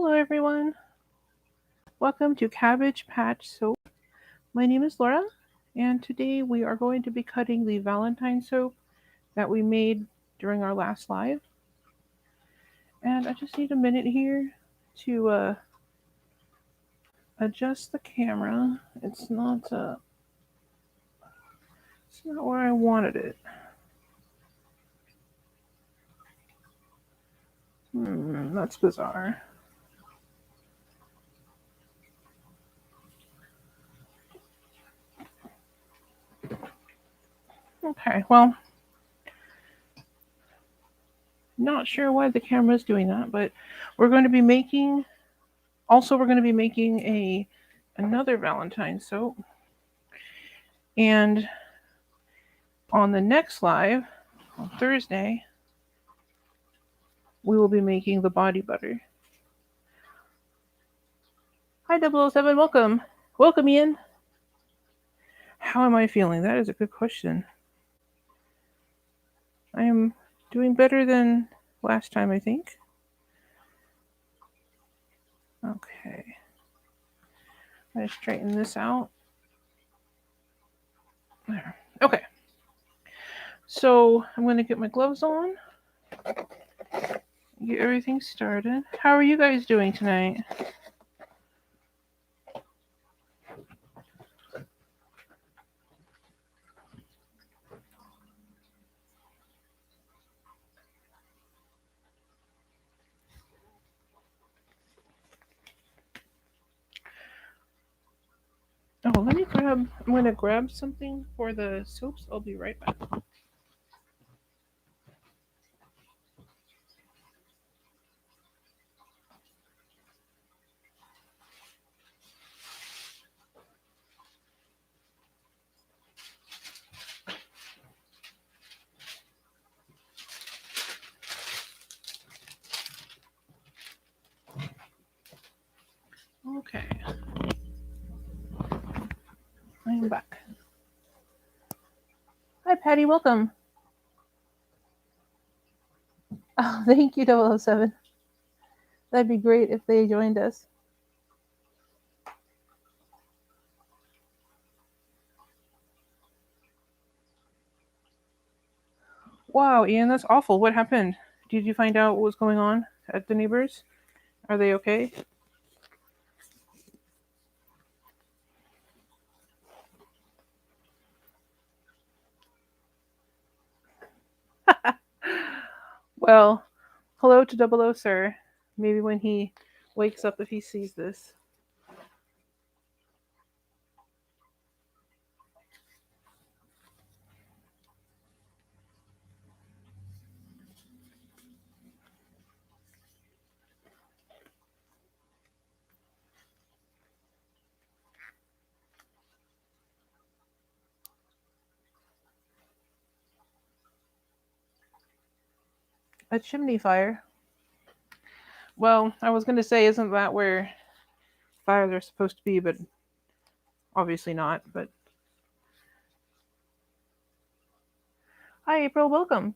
Hello everyone, welcome to Cabbage Patch Soap. My name is Laura, and today we are going to be cutting the Valentine soap that we made during our last live. And I just need a minute here to adjust the camera. It's not where I wanted it. That's bizarre. Okay, well, not sure why the camera is doing that, but we're going to be making. Also, we're going to be making another Valentine soap, and on the next live on Thursday, we will be making the body butter. Hi, 007, welcome. Welcome, Ian. How am I feeling? That is a good question. I am doing better than last time, I think. Okay. I'm going to straighten this out. There. Okay. So I'm going to get my gloves on. Get everything started. How are you guys doing tonight? Oh, I'm going to grab something for the soaps. I'll be right back. Okay. I'm back. Hi, Patty. Welcome. Oh, thank you, 007. That'd be great if they joined us. Wow, Ian, that's awful. What happened? Did you find out what was going on at the neighbors? Are they okay? Well, hello to 00, sir. Maybe when he wakes up, if he sees this. A chimney fire. Well, I was going to say, isn't that where fires are supposed to be? But obviously not. But hi, April. Welcome.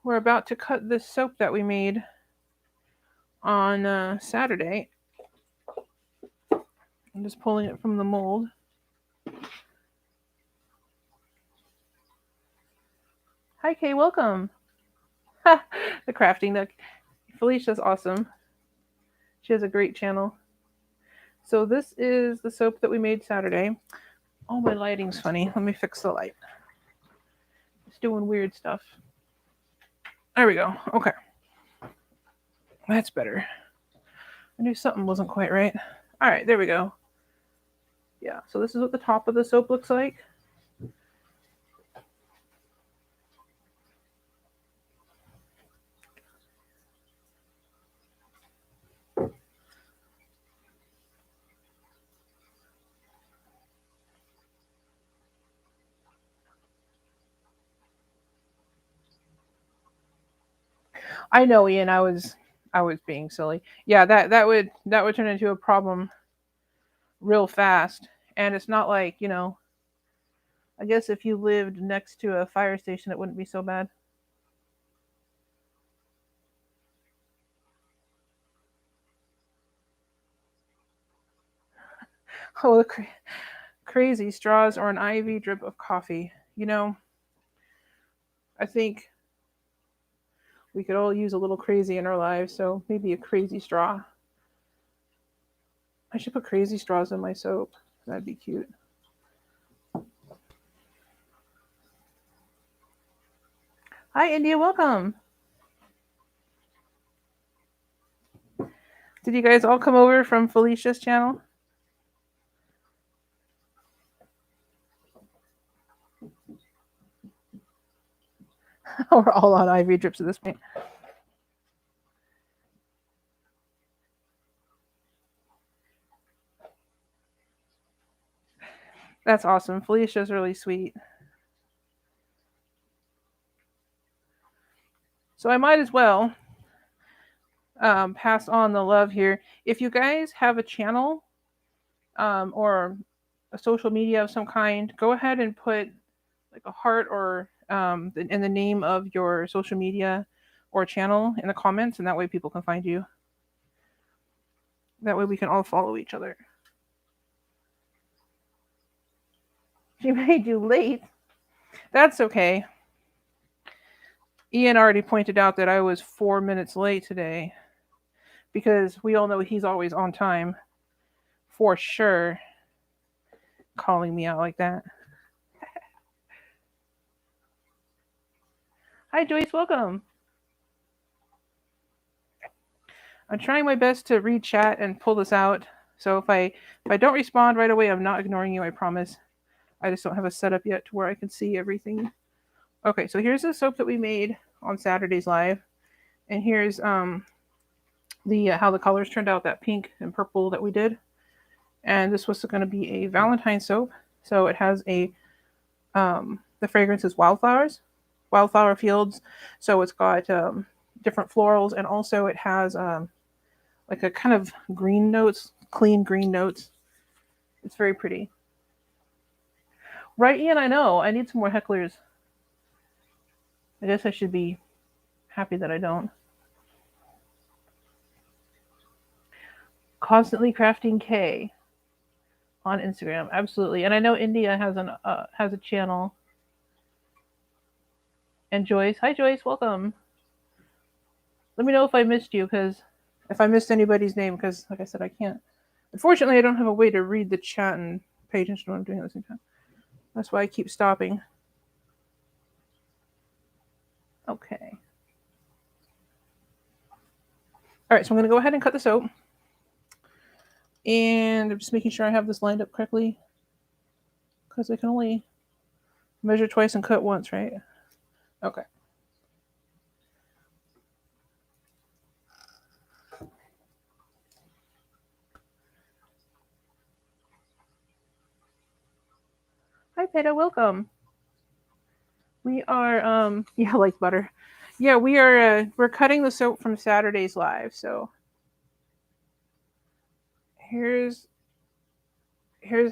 We're about to cut this soap that we made on Saturday. I'm just pulling it from the mold. Hi, Kay. Welcome. The crafting duck. Felicia's awesome. She has a great channel. So this is the soap that we made Saturday. Oh, my lighting's funny. Let me fix the light. It's doing weird stuff. There we go. Okay. That's better. I knew something wasn't quite right. All right, there we go. Yeah, so this is what the top of the soap looks like. I know, Ian. I was being silly. Yeah, that would turn into a problem real fast. And it's not like, I guess if you lived next to a fire station, it wouldn't be so bad. Oh, the crazy straws or an IV drip of coffee. You know, I think we could all use a little crazy in our lives, so maybe a crazy straw. I should put crazy straws in my soap. That'd be cute. Hi, India. Welcome. Did you guys all come over from Felicia's channel? We're all on IV drips at this point. That's awesome. Felicia's really sweet. So I might as well pass on the love here. If you guys have a channel or a social media of some kind, go ahead and put like a heart or in the name of your social media or channel in the comments, and that way people can find you. That way we can all follow each other. She made you late. That's okay. Ian already pointed out that I was 4 minutes late today because we all know he's always on time for sure. Calling me out like that. Hi Joyce, welcome. I'm trying my best to read chat and pull this out. So if I don't respond right away, I'm not ignoring you, I promise. I just don't have a setup yet to where I can see everything. Okay, so here's the soap that we made on Saturday's live, and here's the how the colors turned out, that pink and purple that we did. And this was going to be a Valentine soap, so it has a the fragrance is wildflower fields. So it's got different florals, and also it has like a kind of green notes, clean green notes. It's very pretty. Right, Ian? I know. I need some more hecklers. I guess I should be happy that I don't. Constantly crafting K on Instagram, absolutely. And I know India has a channel. And Joyce, hi Joyce, welcome. Let me know if I missed you, because if I missed anybody's name, because like I said, I can't. Unfortunately, I don't have a way to read the chat and pay attention to what I'm doing at the same time. That's why I keep stopping. Okay. All right, so I'm going to go ahead and cut the soap. And I'm just making sure I have this lined up correctly, because I can only measure twice and cut once, right? Okay. Hi, Pedo, welcome. We are, yeah, like butter. Yeah, we are, we're cutting the soap from Saturday's live, so here's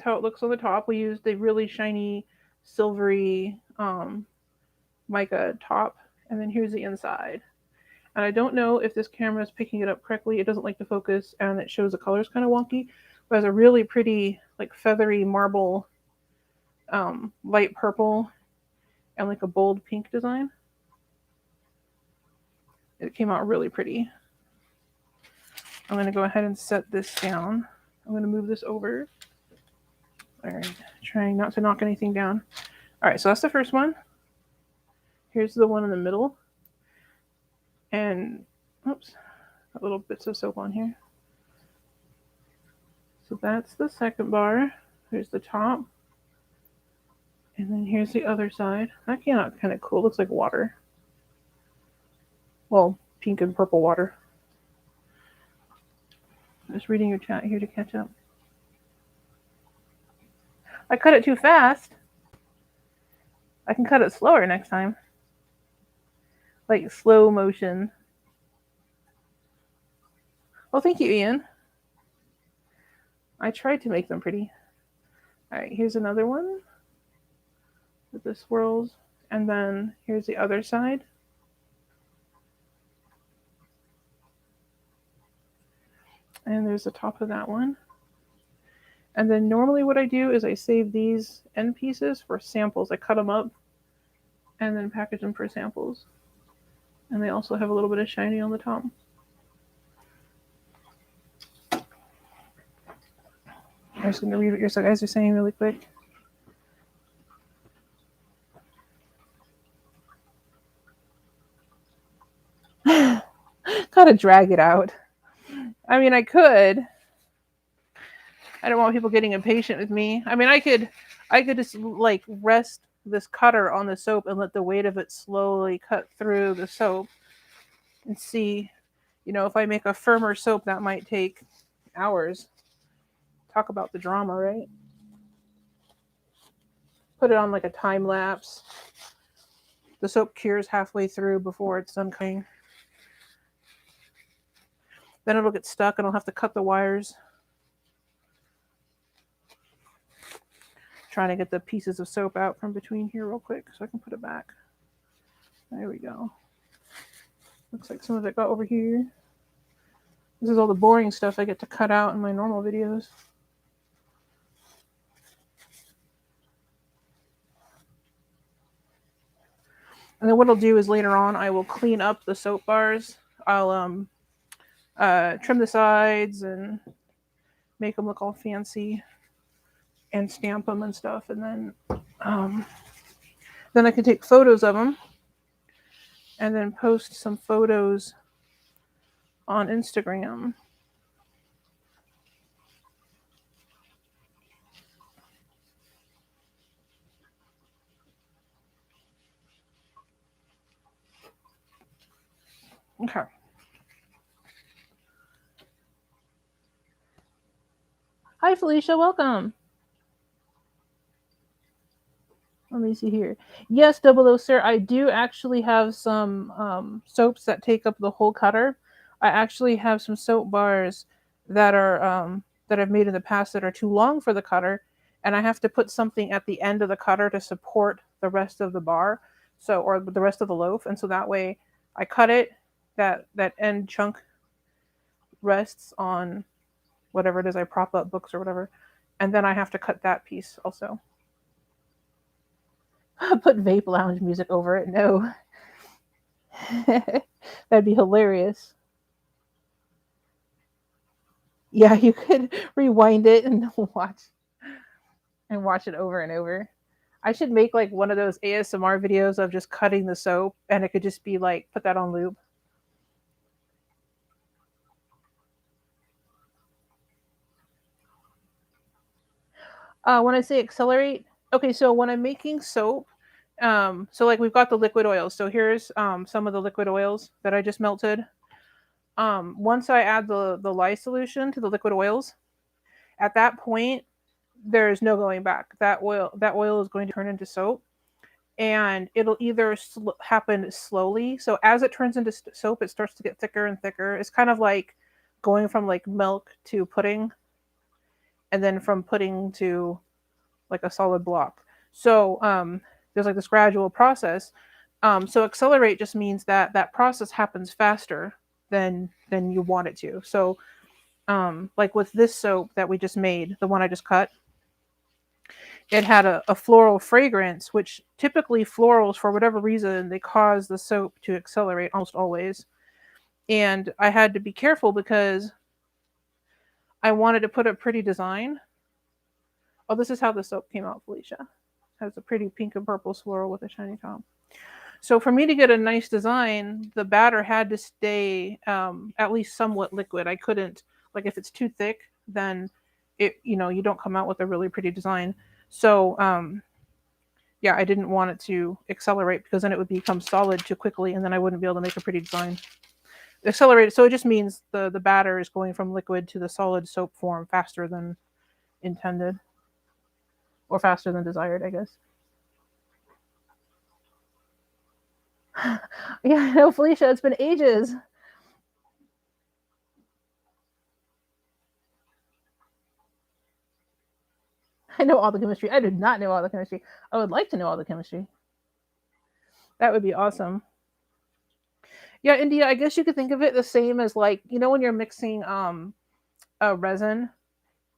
how it looks on the top. We used a really shiny, silvery mica top, and then here's the inside. And I don't know if this camera is picking it up correctly. It doesn't like to focus, and it shows the colors kind of wonky. But it has a really pretty, like feathery marble, light purple, and like a bold pink design. It came out really pretty. I'm going to go ahead and set this down. I'm going to move this over. All right, trying not to knock anything down. All right, so that's the first one. Here's the one in the middle. And, oops, got little bits of soap on here. So that's the second bar. Here's the top. And then here's the other side. That came out kind of cool. Looks like water. Well, pink and purple water. I'm just reading your chat here to catch up. I cut it too fast. I can cut it slower next time. Like slow motion. Well, thank you, Ian. I tried to make them pretty. All right, here's another one with the swirls. And then here's the other side. And there's the top of that one. And then normally what I do is I save these end pieces for samples. I cut them up and then package them for samples. And they also have a little bit of shiny on the top. I'm just going to read what your guys are saying really quick. Gotta drag it out. I mean, I could. I don't want people getting impatient with me. I mean, I could just like rest this cutter on the soap and let the weight of it slowly cut through the soap and see, if I make a firmer soap, that might take hours. Talk about the drama, right? Put it on like a time lapse. The soap cures halfway through before it's done cutting. Then it'll get stuck and I'll have to cut the wires. Trying to get the pieces of soap out from between here real quick so I can put it back. There we go. Looks like some of it got over here. This is all the boring stuff I get to cut out in my normal videos. And then what I'll do is later on I will clean up the soap bars. I'll trim the sides and make them look all fancy and stamp them and stuff. And then I can take photos of them and then post some photos on Instagram. Okay. Hi, Felicia. Welcome. Let me see here. Yes, 00, sir. I do actually have some soaps that take up the whole cutter. I actually have some soap bars that are that I've made in the past that are too long for the cutter, and I have to put something at the end of the cutter to support the rest of the bar, or the rest of the loaf, and so that way I cut it. That end chunk rests on whatever it is I prop up, books or whatever, and then I have to cut that piece also. Put vape lounge music over it. No. That'd be hilarious. Yeah, you could rewind it and watch it over and over. I should make like one of those ASMR videos of just cutting the soap, and it could just be like, put that on loop. When I say accelerate, okay, so when I'm making soap, so like we've got the liquid oils. So here's some of the liquid oils that I just melted. Once I add the lye solution to the liquid oils, at that point, there's no going back. That oil is going to turn into soap, and it'll either happen slowly. So as it turns into soap, it starts to get thicker and thicker. It's kind of like going from like milk to pudding, and then from pudding to like a solid block. So there's like this gradual process. So accelerate just means that that process happens faster than you want it to. So like with this soap that we just made, the one I just cut, it had a floral fragrance, which typically florals, for whatever reason, they cause the soap to accelerate almost always. And I had to be careful because I wanted to put a pretty design. Oh, this is how the soap came out, Felicia. It has a pretty pink and purple swirl with a shiny top. So for me to get a nice design, the batter had to stay at least somewhat liquid. I couldn't, like if it's too thick, then you don't come out with a really pretty design. So yeah, I didn't want it to accelerate because then it would become solid too quickly, and then I wouldn't be able to make a pretty design. Accelerate, so it just means the batter is going from liquid to the solid soap form faster than intended, or faster than desired, I guess. Yeah, no, Felicia, it's been ages. I know all the chemistry. I did not know all the chemistry. I would like to know all the chemistry. That would be awesome. Yeah, India, I guess you could think of it the same as like, when you're mixing a resin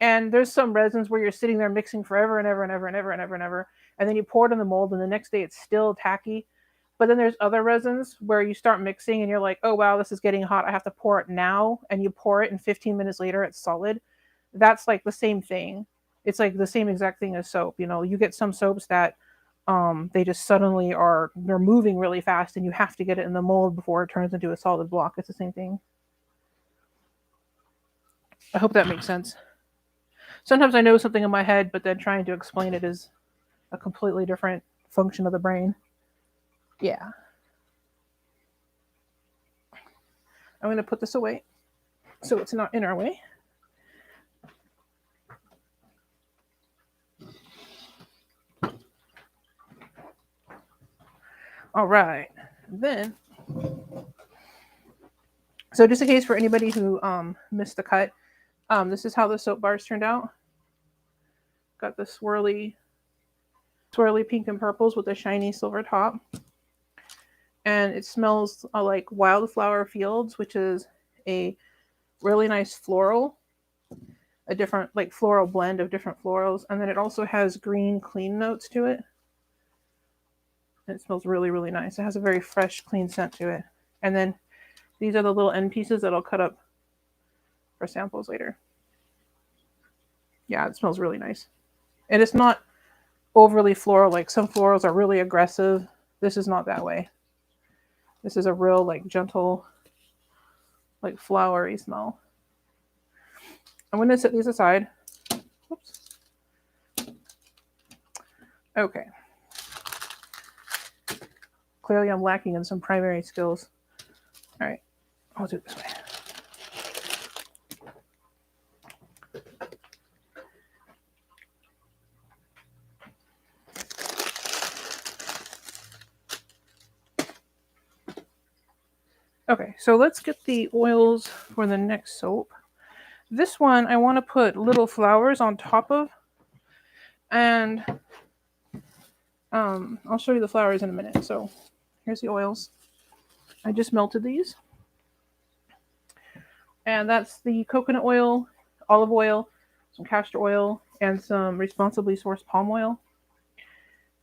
And there's some resins where you're sitting there mixing forever and ever and ever and ever and ever and ever, and then you pour it in the mold, and the next day it's still tacky. But then there's other resins where you start mixing, and you're like, oh wow, this is getting hot. I have to pour it now, and you pour it, and 15 minutes later it's solid. That's like the same thing. It's like the same exact thing as soap. You get some soaps that they just suddenly they're moving really fast, and you have to get it in the mold before it turns into a solid block. It's the same thing. I hope that makes sense. Sometimes I know something in my head, but then trying to explain it is a completely different function of the brain. Yeah. I'm going to put this away so it's not in our way. All right. Then, so just in case for anybody who missed the cut, this is how the soap bars turned out. Got the swirly pink and purples with a shiny silver top. And it smells like Wildflower Fields, which is a really nice floral, a different like floral blend of different florals. And then it also has green clean notes to it. And it smells really, really nice. It has a very fresh, clean scent to it. And then these are the little end pieces that I'll cut up for samples later. Yeah, it smells really nice. And it's not overly floral. Like some florals are really aggressive. This is not that way. This is a real like gentle, like flowery smell. I'm going to set these aside. Oops. Okay. Clearly I'm lacking in some primary skills. All right, I'll do it this way. Okay, so let's get the oils for the next soap. This one I want to put little flowers on top of, and I'll show you the flowers in a minute. So here's the oils. I just melted these. And that's the coconut oil, olive oil, some castor oil, and some responsibly sourced palm oil.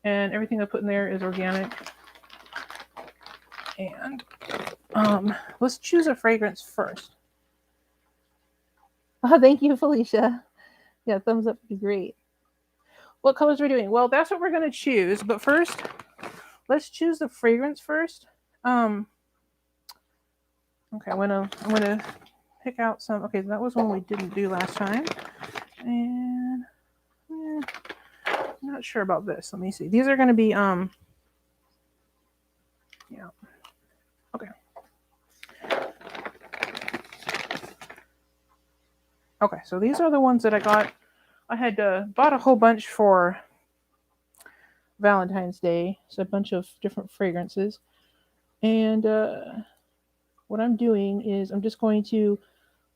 And everything I put in there is organic. And let's choose a fragrance first. Oh, thank you, Felicia. Yeah, thumbs up would be great. What colors are we doing? Well, that's what we're going to choose. But first, let's choose the fragrance first. Okay, I'm gonna pick out some. Okay, that was one we didn't do last time, and I'm not sure about this. Let me see. These are going to be yeah. Okay. Okay, so these are the ones that I got. I had bought a whole bunch for Valentine's Day, so a bunch of different fragrances, and what I'm doing is I'm just going to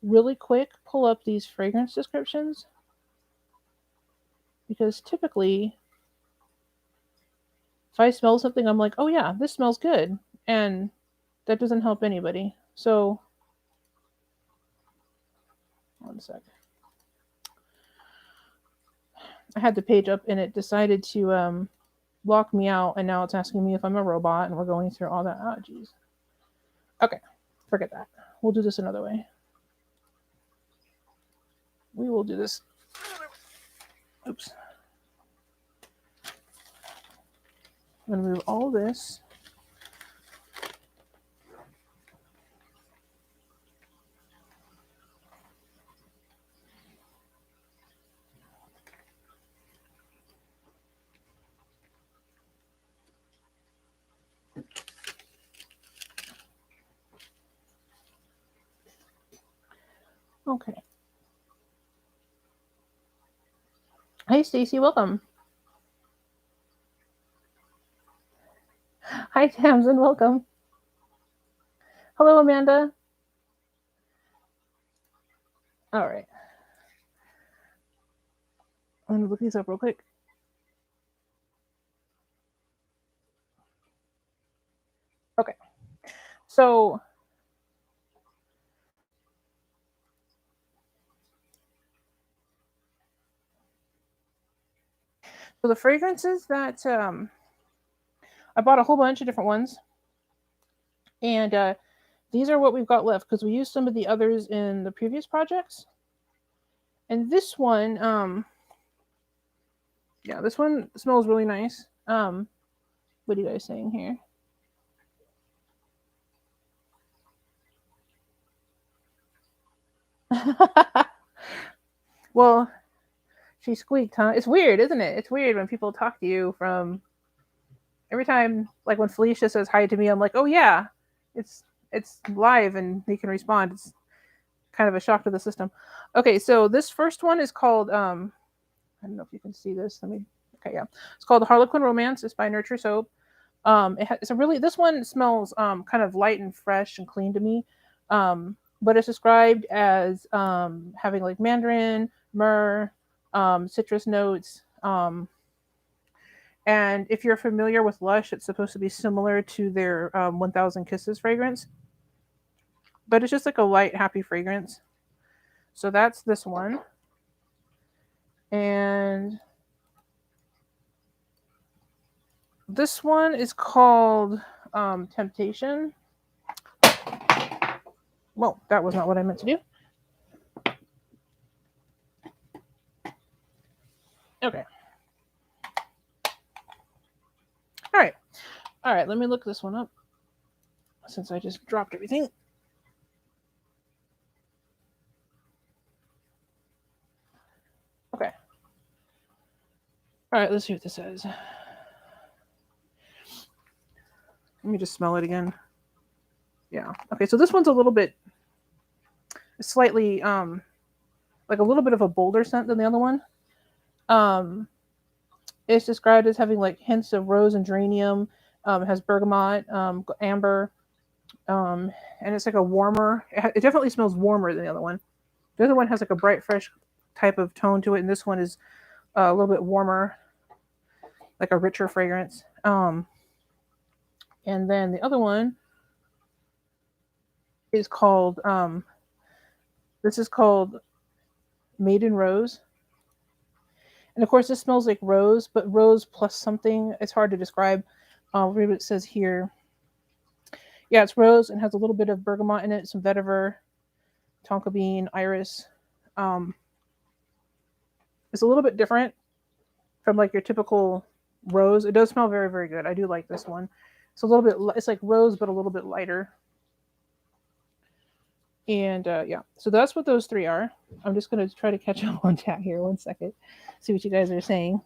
really quick pull up these fragrance descriptions, because typically if I smell something, I'm like, oh yeah, this smells good, and that doesn't help anybody. So one sec. I had the page up and it decided to lock me out, and now it's asking me if I'm a robot, and we're going through all that. Oh geez. Okay, forget that. We'll do this another way. We will do this. Oops. I'm going to move all this. Okay. Hey, Stacy, welcome. Hi, Tamsin, welcome. Hello, Amanda. All right. I'm going to look these up real quick. Okay. So So the fragrances that I bought a whole bunch of different ones, and these are what we've got left because we used some of the others in the previous projects. And this one, yeah, this one smells really nice. What are you guys saying here? Well, she squeaked, huh? It's weird, isn't it? It's weird when people talk to you from every time, like when Felicia says hi to me, I'm like, oh yeah, it's it's live and he can respond. It's kind of a shock to the system. Okay, so this first one is called I don't know if you can see this. Let me. Okay, yeah, it's called Harlequin Romance. It's by Nurture Soap. It's a really this one smells kind of light and fresh and clean to me, but it's described as having like mandarin, myrrh, citrus notes. And if you're familiar with Lush, it's supposed to be similar to their 1000 Kisses fragrance, but it's just like a light, happy fragrance. So that's this one. And this one is called Temptation. Well, that was not what I meant to do. Okay. All right. All right, let me look this one up since I just dropped everything. Okay. All right, let's see what this says. Let me just smell it again. Yeah. Okay, so this one's a little bit slightly like a little bit of a bolder scent than the other one. It's described as having like hints of rose and geranium. It has bergamot, amber, and it's like a warmer. It definitely smells warmer than the other one. The other one has like a bright, fresh type of tone to it, and this one is a little bit warmer, like a richer fragrance. And then the other one is called this is called Maiden Rose. And of course, this smells like rose, but rose plus something. It's hard to describe. Read what it says here. Yeah, it's rose and has a little bit of bergamot in it, some vetiver, tonka bean, iris. It's a little bit different from like your typical rose. It does smell very, very good. I do like this one. It's a little bit. It's like rose, but a little bit lighter. And yeah, so that's what those three are. I'm just going to try to catch up on chat here. 1 second. See what you guys are saying.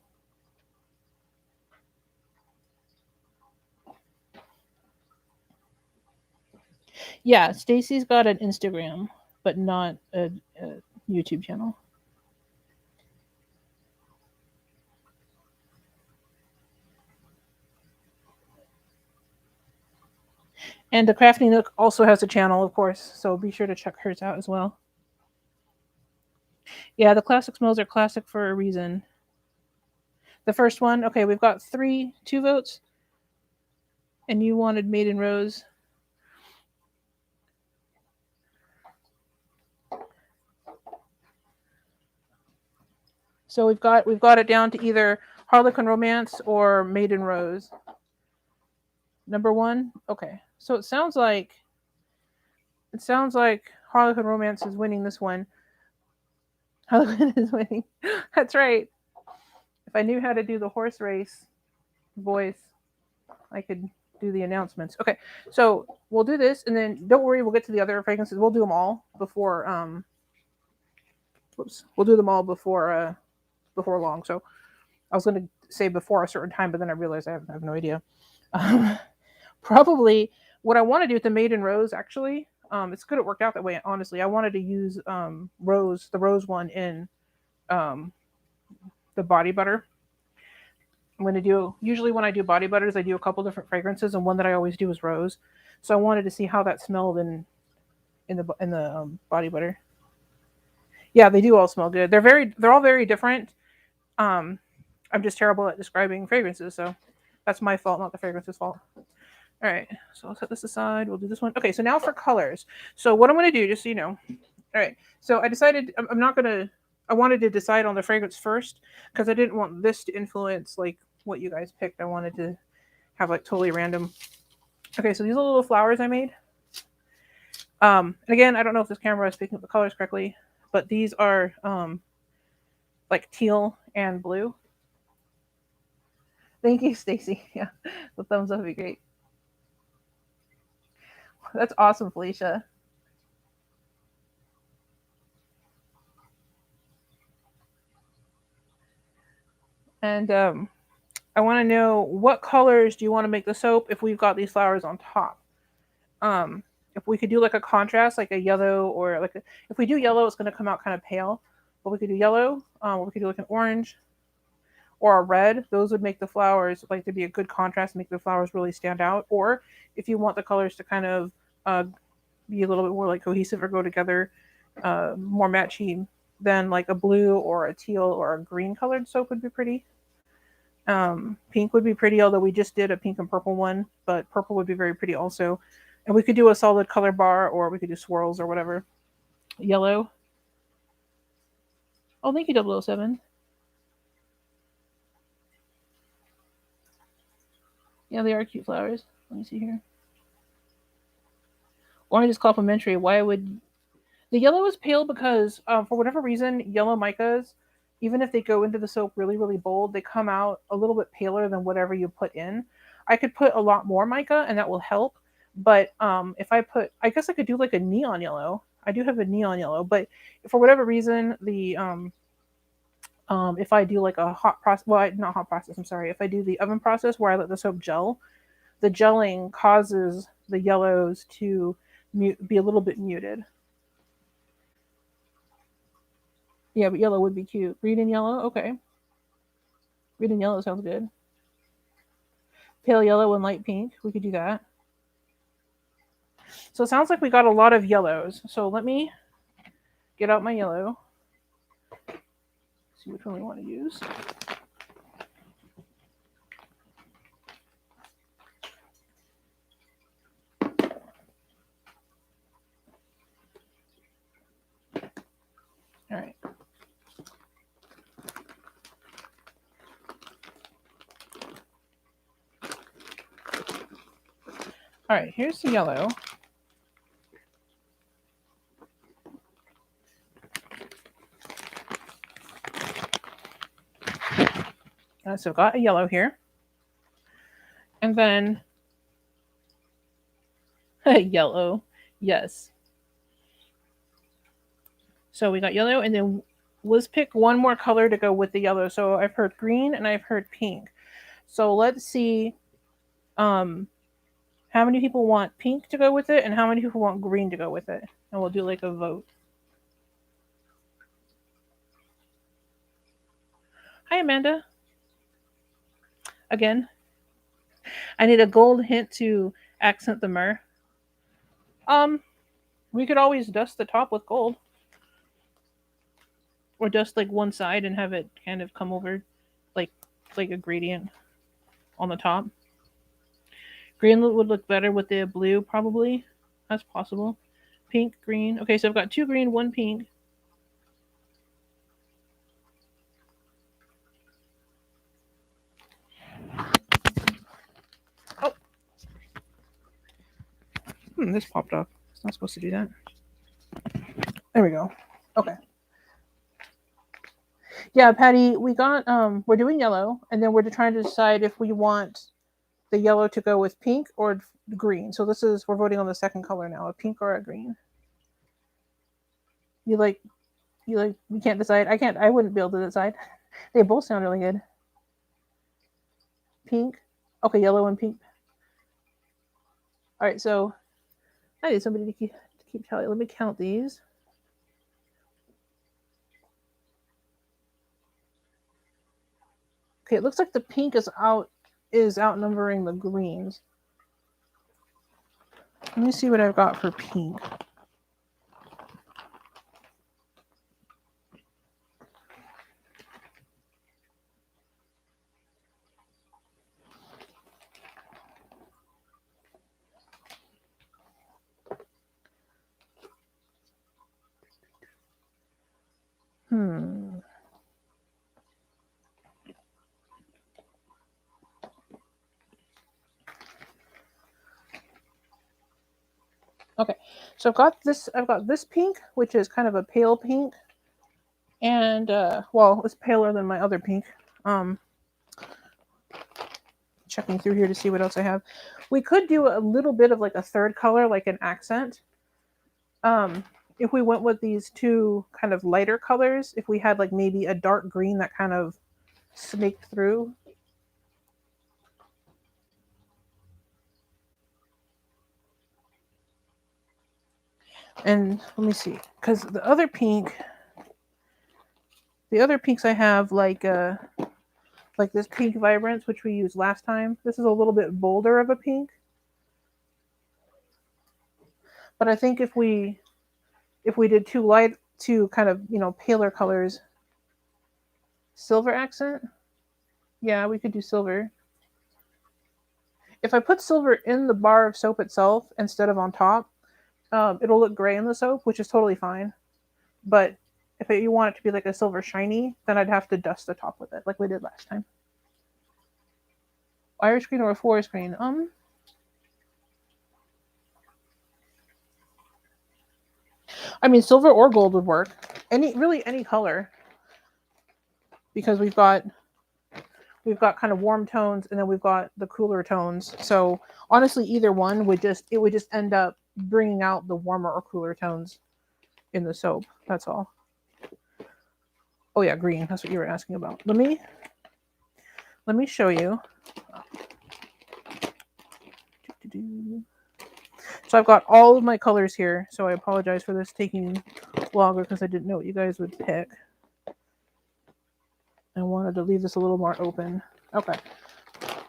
Yeah, Stacy's got an Instagram, but not a YouTube channel. And the Crafting Nook also has a channel, of course, so be sure to check hers out as well. Yeah, the classic smells are classic for a reason. The first one, okay, we've got 2 votes, and you wanted Maiden Rose. So we've got it down to either Harlequin Romance or Maiden Rose. Number 1, okay. So it sounds like Harlequin Romance is winning this one. Harlequin is winning. That's right. If I knew how to do the horse race voice, I could do the announcements. Okay, so we'll do this, and then don't worry, we'll get to the other fragrances. We'll do them all before. We'll do them all before long. So I was going to say before a certain time, but then I realized I have no idea. Probably what I want to do with the Maiden Rose, actually, it's good it worked out that way. Honestly, I wanted to use the rose one in the body butter. I'm going to do, usually when I do body butters, I do a couple different fragrances, and one that I always do is rose. So I wanted to see how that smelled in the body butter. Yeah, they do all smell good. They're all very different. I'm just terrible at describing fragrances, so that's my fault, not the fragrance's fault. All right, so I'll set this aside. We'll do this one. Okay, so now for colors. So what I'm going to do, just so you know. All right, so I decided I'm not going to I wanted to decide on the fragrance first because I didn't want this to influence like what you guys picked. I wanted to have like totally random. Okay, so these are little flowers I made. And again, I don't know if this camera is picking up the colors correctly, but these are like teal and blue. Thank you, Stacy. Yeah, the thumbs up would be great. That's awesome, Felicia. And I want to know what colors do you want to make the soap if we've got these flowers on top. Um, if we could do like a contrast, like a yellow or like if we do yellow, it's going to come out kind of pale. But we could do yellow. Or we could do like an orange or a red. Those would make the flowers like to be a good contrast, make the flowers really stand out. Or if you want the colors to kind of uh, be a little bit more like cohesive or go together, more matchy, then like a blue or a teal or a green colored soap would be pretty. Pink would be pretty, although we just did a pink and purple one, but purple would be very pretty also. And we could do a solid color bar or we could do swirls or whatever. Yellow. Oh, thank you, 007. Yeah, they are cute flowers. Let me see here. Orange is complimentary. Why would the yellow is pale because for whatever reason, yellow micas, even if they go into the soap really, really bold, they come out a little bit paler than whatever you put in. I could put a lot more mica and that will help. But if I put, I guess I could do like a neon yellow. I do have a neon yellow, but for whatever reason, the if I do like a hot process, well, not hot process, I'm sorry. If I do the oven process where I let the soap gel, the gelling causes the yellows to be a little bit muted. Yeah, but yellow would be cute. Green and yellow, okay. Green and yellow sounds good. Pale yellow and light pink, we could do that. So it sounds like we got a lot of yellows. So let me get out my yellow. See which one we want to use. All right. All right, here's the yellow. So got a yellow here. And then yellow, yes. So we got yellow, and then let's pick one more color to go with the yellow. So I've heard green and I've heard pink. So let's see how many people want pink to go with it and how many people want green to go with it. And we'll do like a vote. Hi, Amanda. Again, I need a gold hint to accent the myrrh. We could always dust the top with gold. Or dust like one side and have it kind of come over like a gradient on the top. Green would look better with the blue, probably. That's possible. Pink, green. Okay, so I've got 2 green, 1 pink. Oh. This popped up. It's not supposed to do that. There we go. Okay. Yeah, Patty, we got we're doing yellow, and then we're trying to decide if we want the yellow to go with pink or green. So we're voting on the second color now, a pink or a green. You like you can't decide. I wouldn't be able to decide. They both sound really good. Pink. Okay, yellow and pink. All right, so I need somebody to keep tally. Let me count these. Okay, it looks like the pink is outnumbering the greens. Let me see what I've got for pink. Okay, so I've got this pink, which is kind of a pale pink, and well, it's paler than my other pink. Checking through here to see what else I have. We could do a little bit of like a third color, like an accent. If we went with these two kind of lighter colors, if we had like maybe a dark green that kind of snaked through. And let me see, because the other pinks I have like this pink vibrance, which we used last time. This is a little bit bolder of a pink. But I think if we did two kind of, paler colors, silver accent, yeah, we could do silver. If I put silver in the bar of soap itself instead of on top, it'll look gray in the soap, which is totally fine. But if you want it to be like a silver shiny, then I'd have to dust the top with it, like we did last time. Irish green or a forest green? I mean, silver or gold would work. Any color, because we've got kind of warm tones, and then we've got the cooler tones. So honestly, either one would just end up bringing out the warmer or cooler tones in the soap. That's all. Oh yeah, green. That's what you were asking about. Let me show you. So I've got all of my colors here. So I apologize for this taking longer because I didn't know what you guys would pick. I wanted to leave this a little more open. Okay.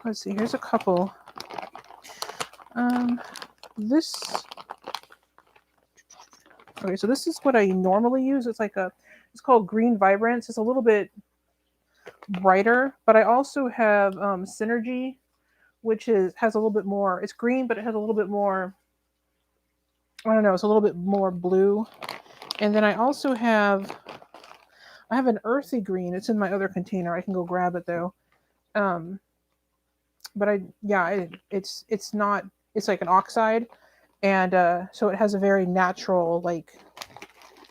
Let's see. Here's a couple. This. Okay, so this is what I normally use. It's called Green Vibrance. It's a little bit brighter, but I also have Synergy, which has a little bit more. It's green, but it has a little bit more. I don't know. It's a little bit more blue. And then I also have an earthy green. It's in my other container. I can go grab it though. But it's not. It's like an oxide, and so it has a very natural, like,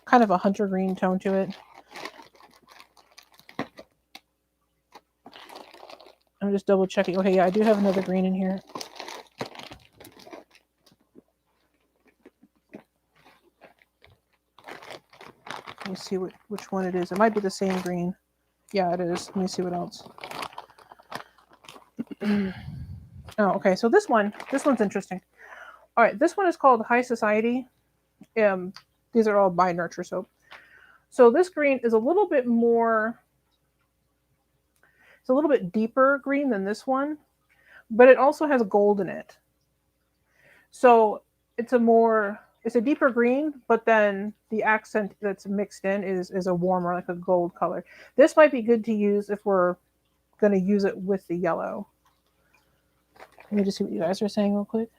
kind of a hunter green tone to it. I'm just double checking. Okay, yeah, I do have another green in here. Let me see which one it is. It might be the same green. Yeah, it is. Let me see what else. Oh, okay. So this one's interesting. All right, this one is called High Society. These are all by Nurture Soap. So this green is a little bit more. It's a little bit deeper green than this one, but it also has gold in it. So it's a deeper green, but then the accent that's mixed in is a warmer, like a gold color. This might be good to use if we're going to use it with the yellow. Let me just see what you guys are saying real quick.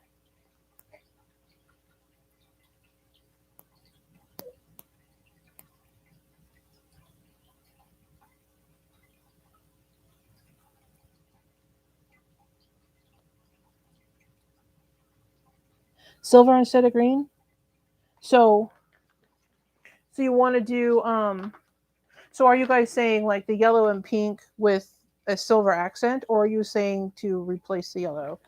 Silver instead of green. So you want to do so are you guys saying like the yellow and pink with a silver accent, or are you saying to replace the yellow?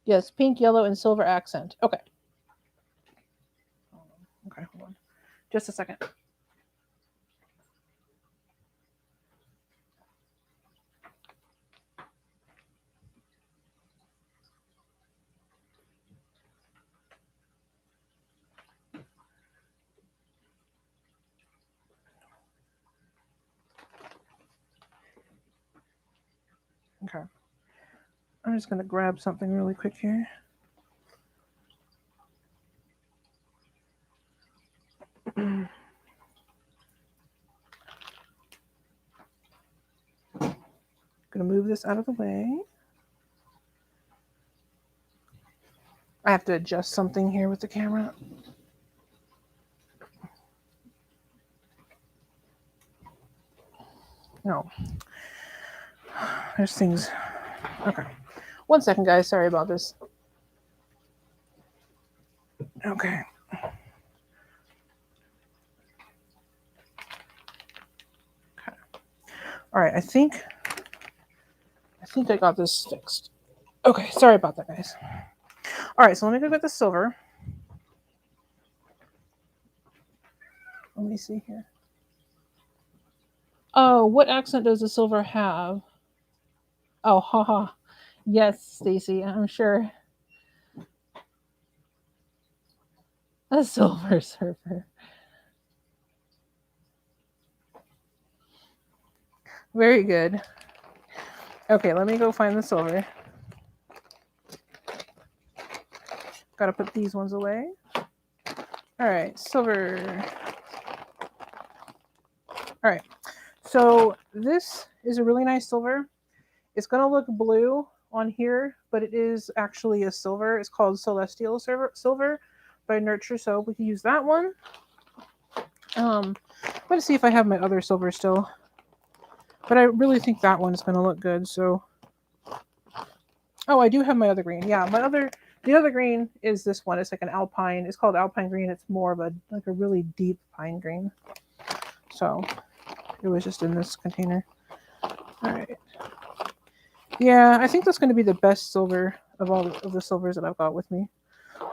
Yes, pink, yellow, and silver accent. Okay. Okay, hold on. Just a second. Okay. I'm just going to grab something really quick here. going to move this out of the way. I have to adjust something here with the camera. No. There's things. Okay. 1 second, guys. Sorry about this. Okay. All right. I think I got this fixed. Okay. Sorry about that, guys. All right. So let me go get the silver. Let me see here. Oh, what accent does the silver have? Oh, haha. Yes, Stacy, I'm sure. A silver surfer. Very good. Okay, let me go find the silver. Gotta put these ones away. All right, silver. All right, so this is a really nice silver. It's gonna look blue on here, but it is actually a silver. It's called Celestial Silver by Nurture Soap. We can use that one. I'm gonna see if I have my other silver still, but I really think that one is gonna look good. So, oh, I do have my other green. Yeah, the other green is this one. It's like an alpine. It's called alpine green. It's more of a really deep pine green. So it was just in this container. All right. Yeah, I think that's going to be the best silver of all of the silvers that I've got with me.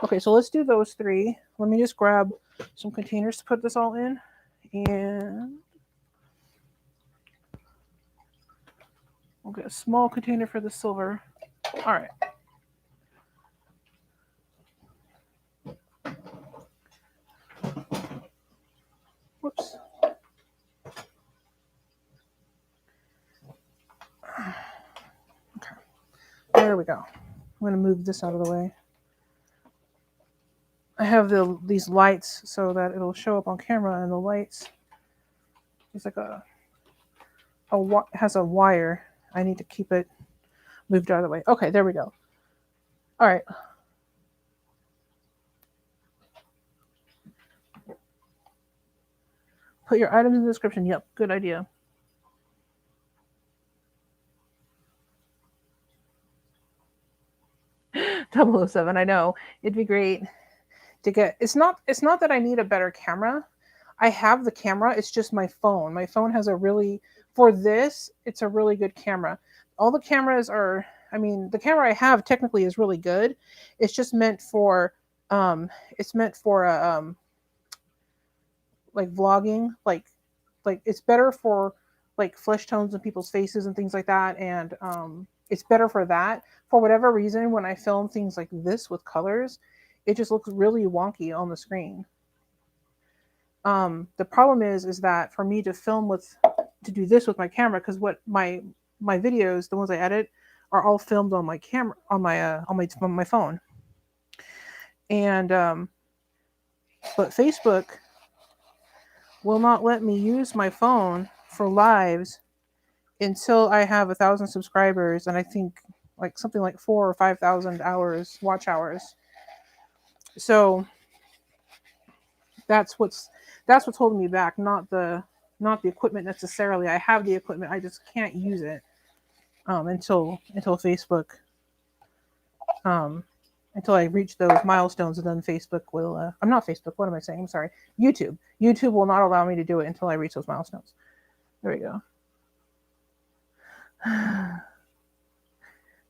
Okay, so let's do those three. Let me just grab some containers to put this all in. And we'll get a small container for the silver. All right. Whoops. Okay. There we go. I'm going to move this out of the way. I have these lights so that it'll show up on camera, and the lights is like has a wire. I need to keep it moved out of the way. Okay, there we go. All right. Put your items in the description. Yep, good idea. .007. I know. It'd be great to get. It's not that I need a better camera. I have the camera. It's just my phone. My phone has for this, it's a really good camera. All the cameras are, the camera I have technically is really good. It's just meant for like vlogging, like it's better for like flesh tones in people's faces and things like that. And it's better for that. For whatever reason, when I film things like this with colors, it just looks really wonky on the screen. The problem is that for me to do this with my camera, because what my videos, the ones I edit, are all filmed on my camera, on my phone. And but Facebook will not let me use my phone for lives until I have 1,000 subscribers, and I think like something like 4,000 or 5,000 watch hours. So that's what's holding me back, not the equipment necessarily. I have the equipment, I just can't use it until Facebook, until I reach those milestones, and then Facebook will. I'm not Facebook. What am I saying? I'm sorry. YouTube. YouTube will not allow me to do it until I reach those milestones. There we go.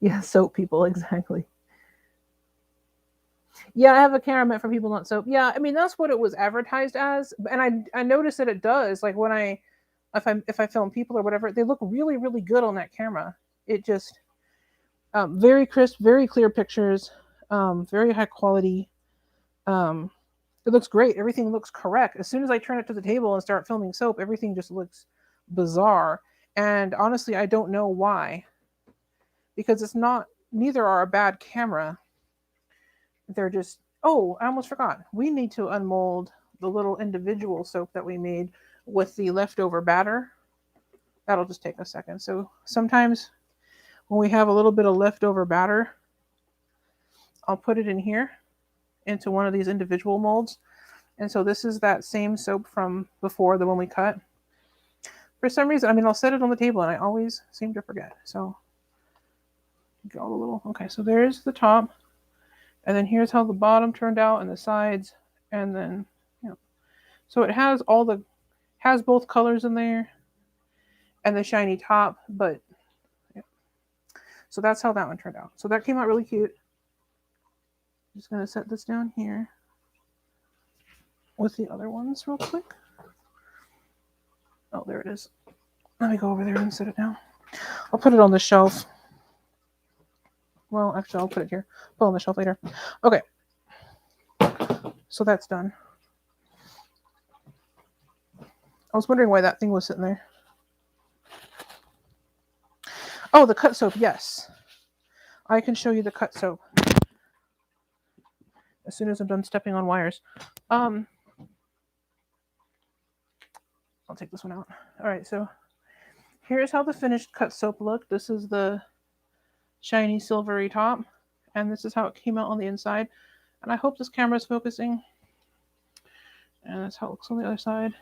Yeah, soap people, exactly. Yeah, I have a camera meant for people, not soap. Yeah, that's what it was advertised as, and I noticed that it does. Like when if I film people or whatever, they look really, really good on that camera. It just very crisp, very clear pictures, very high quality. It looks great. Everything looks correct. As soon as I turn it to the table and start filming soap, everything just looks bizarre. And honestly, I don't know why. Because neither are a bad camera. They're just, oh, I almost forgot. We need to unmold the little individual soap that we made with the leftover batter. That'll just take a second. So sometimes when we have a little bit of leftover batter, I'll put it in here into one of these individual molds. And so this is that same soap from before, the one we cut. For some reason, I mean, I'll set it on the table and I always seem to forget. So get all the little, okay, so there's the top. And then here's how the bottom turned out and the sides. And then, you know, so it has has both colors in there and the shiny top, but yeah. So that's how that one turned out. So that came out really cute. I'm just gonna set this down here with the other ones real quick. Oh, there it is. Let me go over there and set it down. I'll put it on the shelf. Well, actually, I'll put it here. Put it on the shelf later. Okay. So that's done. I was wondering why that thing was sitting there. Oh, the cut soap. Yes. I can show you the cut soap as soon as I'm done stepping on wires. I'll take this one out. All right, so here's how the finished cut soap looked. This is the shiny silvery top, and this is how it came out on the inside. And I hope this camera is focusing. And that's how it looks on the other side.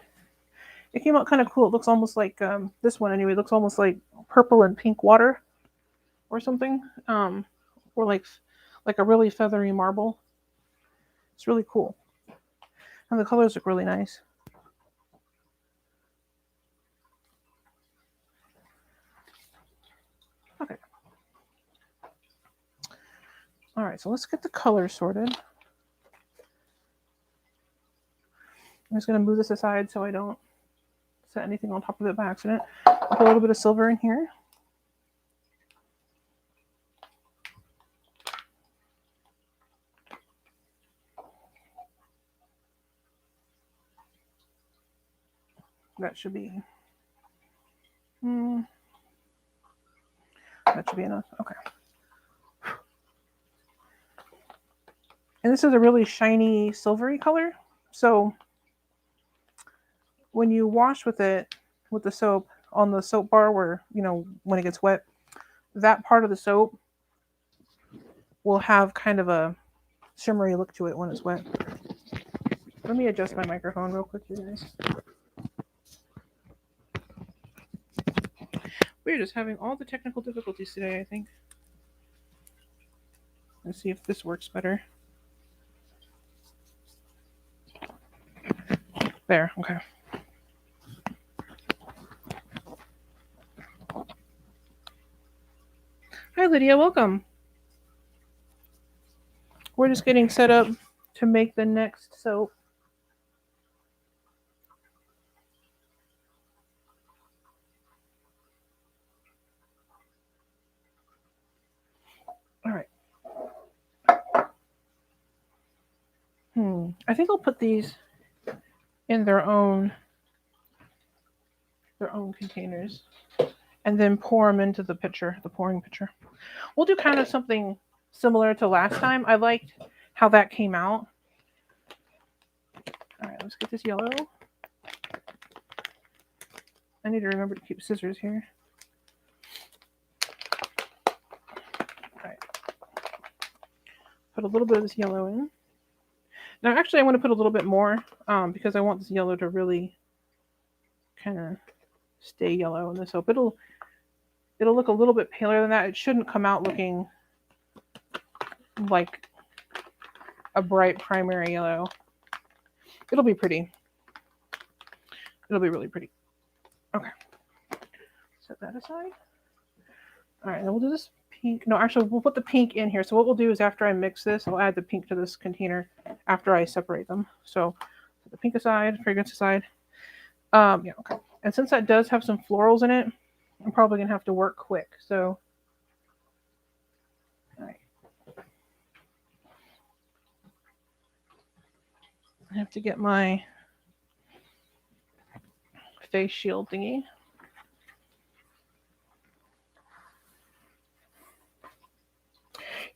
It came out kind of cool. It looks almost like this one anyway. It looks almost like purple and pink water or something, or like a really feathery marble. It's really cool, and the colors look really nice. Okay. All right, so let's get the colors sorted. I'm just going to move this aside so I don't set anything on top of it by accident. I'll put a little bit of silver in here. That should be enough. Okay. And this is a really shiny silvery color. So when you wash with it, with the soap, on the soap bar where, you know, when it gets wet, that part of the soap will have kind of a shimmery look to it when it's wet. Let me adjust my microphone real quick, you guys. We're just having all the technical difficulties today, I think. Let's see if this works better. There, okay. Hi, Lydia, welcome. We're just getting set up to make the next soap. All right. I think I'll put these in their own containers and then pour them into the pitcher, the pouring pitcher. We'll do kind of something similar to last time. I liked how that came out. All right, let's get this yellow. I need to remember to keep scissors here. All right. Put a little bit of this yellow in. Now, actually, I want to put a little bit more because I want this yellow to really kind of stay yellow in the soap. It'll look a little bit paler than that. It shouldn't come out looking like a bright primary yellow. It'll be pretty. It'll be really pretty. Okay. Set that aside. All right, then we'll do this pink. No, actually, we'll put the pink in here. So what we'll do is after I mix this, I'll add the pink to this container after I separate them. So put the pink aside, fragrance aside. Yeah, okay. And since that does have some florals in it, I'm probably going to have to work quick. So, all right. I have to get my face shield thingy.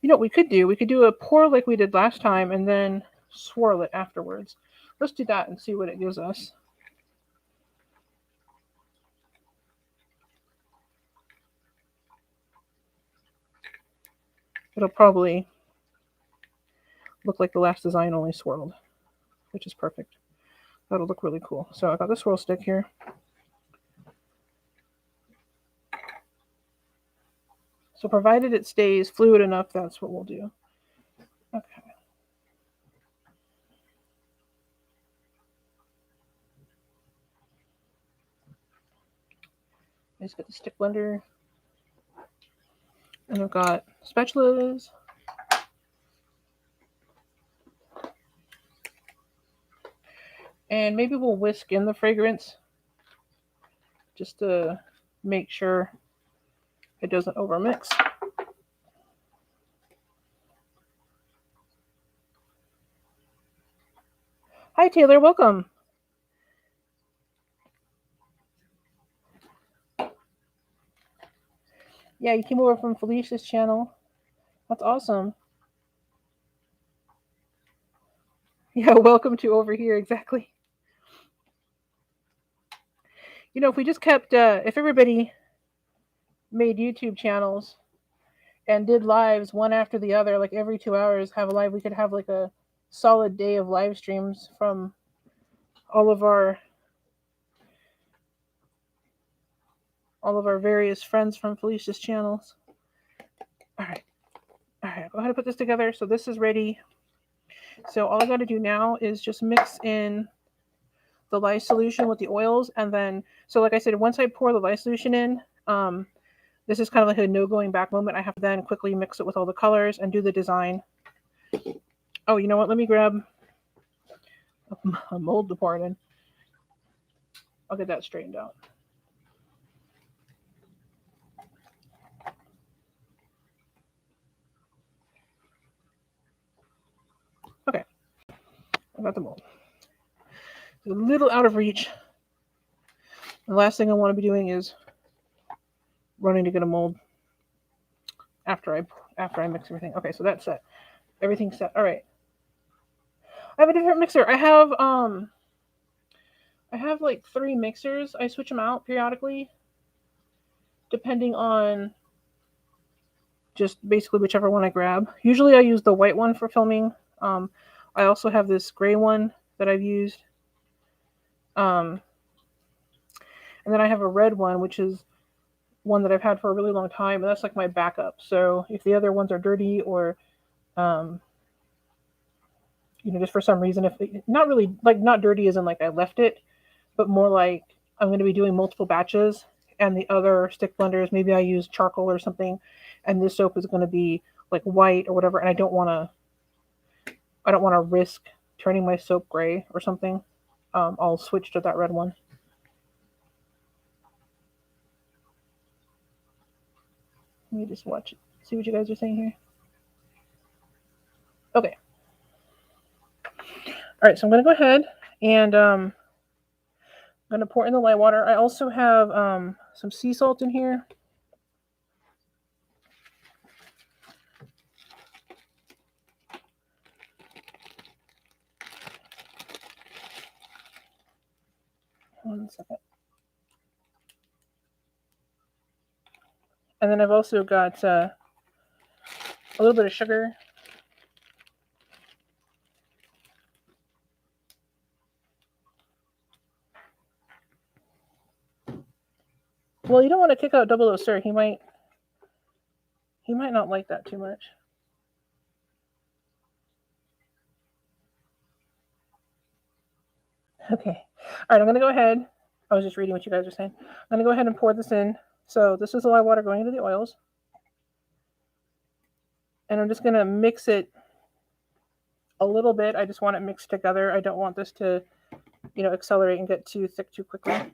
You know what we could do? We could do a pour like we did last time and then swirl it afterwards. Let's do that and see what it gives us. it'll probably look like the last design only swirled, which is perfect. That'll look really cool. So I got the swirl stick here. So provided it stays fluid enough, that's what we'll do. Okay. I just got the stick blender. And I've got spatulas. And maybe we'll whisk in the fragrance just to make sure it doesn't overmix. Hi, Taylor. Welcome. Yeah, you came over from Felicia's channel. That's awesome. Yeah, welcome to over here. Exactly. You know, if we just kept, if everybody made YouTube channels and did lives one after the other, like every 2 hours, have a live, we could have like a solid day of live streams from all of our various friends from Felicia's channels. All right, go ahead and put this together. So this is ready. So all I got to do now is just mix in the lye solution with the oils, and then, so like I said, once I pour the lye solution in, this is kind of like a no going back moment. I have to then quickly mix it with all the colors and do the design. Oh, you know what? Let me grab a mold to pour it in. I'll get that straightened out. Okay, I got the mold. It's a little out of reach. The last thing I want to be doing is running to get a mold after I mix everything. Okay, so that's set. Everything's set. All right. I have a different mixer. I have like 3 mixers. I switch them out periodically depending on just basically whichever one I grab. Usually I use the white one for filming. I also have this gray one that I've used. And then I have a red one, which is one that I've had for a really long time, and that's like my backup. So if the other ones are dirty or, just for some reason, if not really, like not dirty as in like I left it, but more like I'm going to be doing multiple batches, and the other stick blenders, maybe I use charcoal or something, and this soap is going to be like white or whatever, and I don't want to risk turning my soap gray or something. I'll switch to that red one. Let me just watch it. See what you guys are saying here. Okay. All right, so I'm going to go ahead and I'm going to pour in the lye water. I also have some sea salt in here. One second. And then I've also got a little bit of sugar. Well, you don't want to kick out 00 Sir. He might not like that too much. Okay. All right, I'm going to go ahead. I was just reading what you guys are saying. I'm going to go ahead and pour this in. So this is the lye water going into the oils. And I'm just going to mix it a little bit. I just want it mixed together. I don't want this to, accelerate and get too thick too quickly.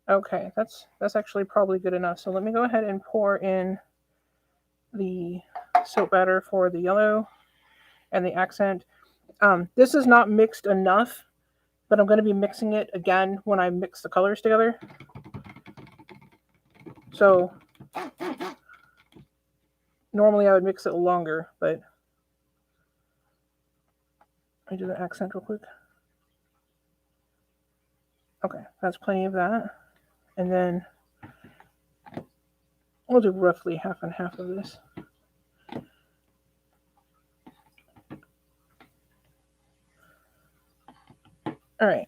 Okay, that's actually probably good enough. So let me go ahead and pour in the soap batter for the yellow and the accent. This is not mixed enough, but I'm going to be mixing it again when I mix the colors together. So Normally I would mix it longer, but let me do the accent real quick. Okay, that's plenty of that. And then we'll do roughly half and half of this. All right.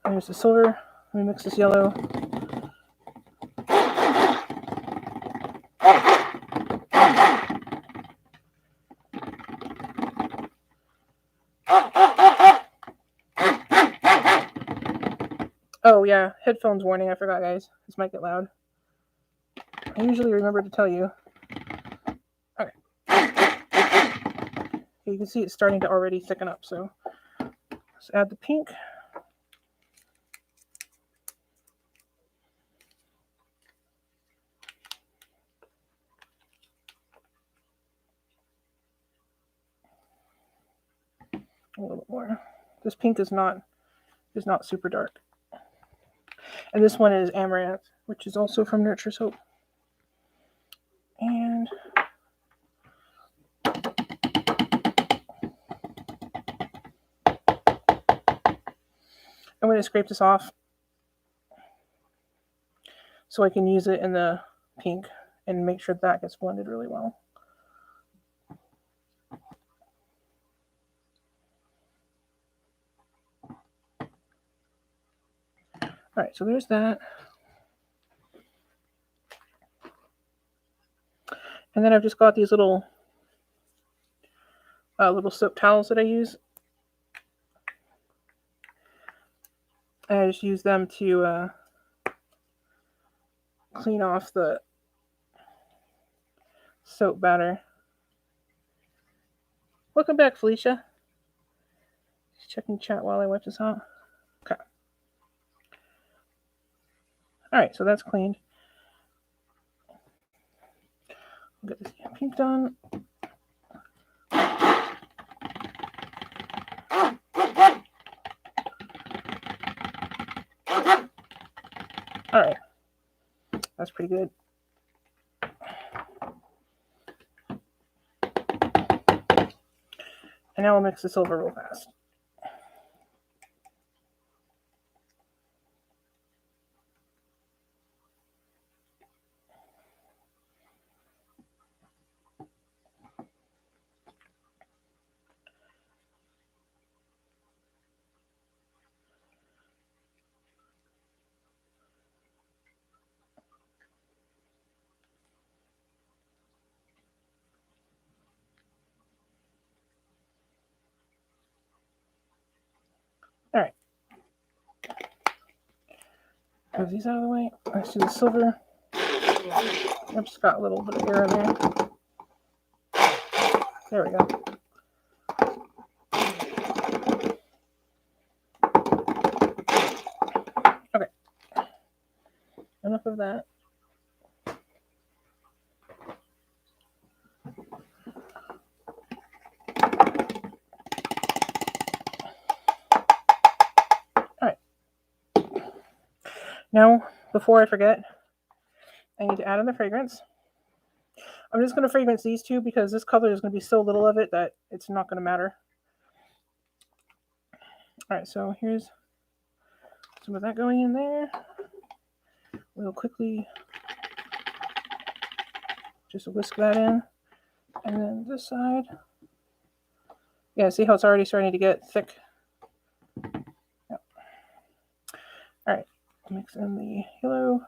There's the silver. Let me mix this yellow. Oh yeah, headphones warning. I forgot, guys. This might get loud. I usually remember to tell you. Okay. You can see it's starting to already thicken up, so let's add the pink. A little bit more. This pink is not super dark. And this one is Amaranth, which is also from Nurture Soap. And I'm going to scrape this off so I can use it in the pink and make sure that gets blended really well. All right, so there's that. And then I've just got these little soap towels that I use. I just use them to clean off the soap batter. Welcome back, Felicia. Just checking chat while I wipe this out. Okay. All right, so that's cleaned. I'll get this pink done. All right, that's pretty good. And now we'll mix the silver real fast. All right. Move these out of the way. Let's do the silver. Oops, got a little bit of air in there. There we go. Okay. Enough of that. Now, before I forget, I need to add in the fragrance. I'm just going to fragrance these two because this color is going to be so little of it that it's not going to matter. All right, so here's some of that going in there. We'll quickly just whisk that in. And then this side. Yeah, see how it's already starting to get thick? Yep. All right. Mix in the yellow.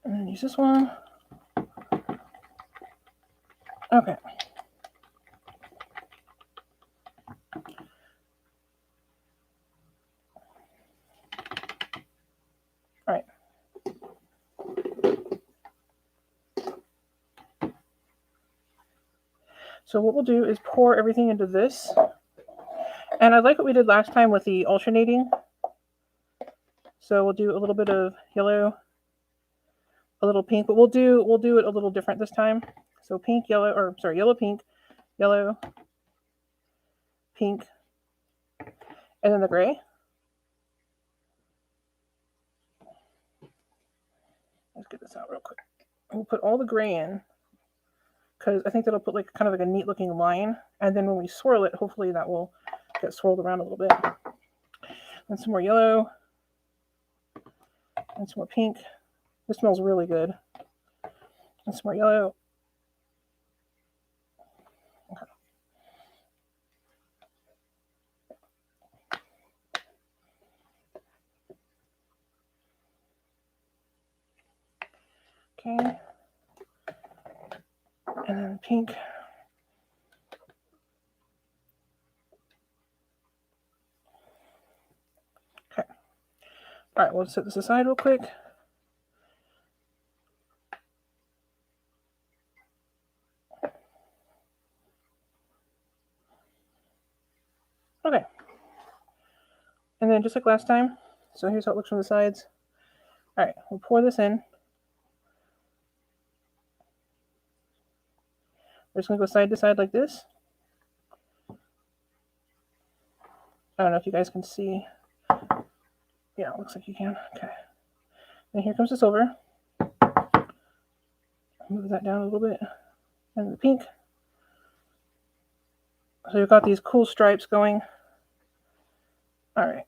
And then use this one. Okay. All right. So what we'll do is pour everything into this. And I like what we did last time with the alternating. So we'll do a little bit of yellow, a little pink, but we'll do it a little different this time. So pink, yellow, or sorry, yellow, pink, yellow, pink, and then the gray. Let's get this out real quick. We'll put all the gray in because I think that'll put like kind of like a neat looking line. And then when we swirl it, hopefully that will get swirled around a little bit. And some more yellow. And some more pink. This smells really good. And some more yellow. Okay. And then pink. Okay. All right, we'll set this aside real quick. Okay. And then just like last time, so here's how it looks from the sides. All right, we'll pour this in. We're just going to go side to side like this. I don't know if you guys can see. Yeah, it looks like you can. Okay. And here comes the silver. Move that down a little bit. And the pink. So you've got these cool stripes going. All right.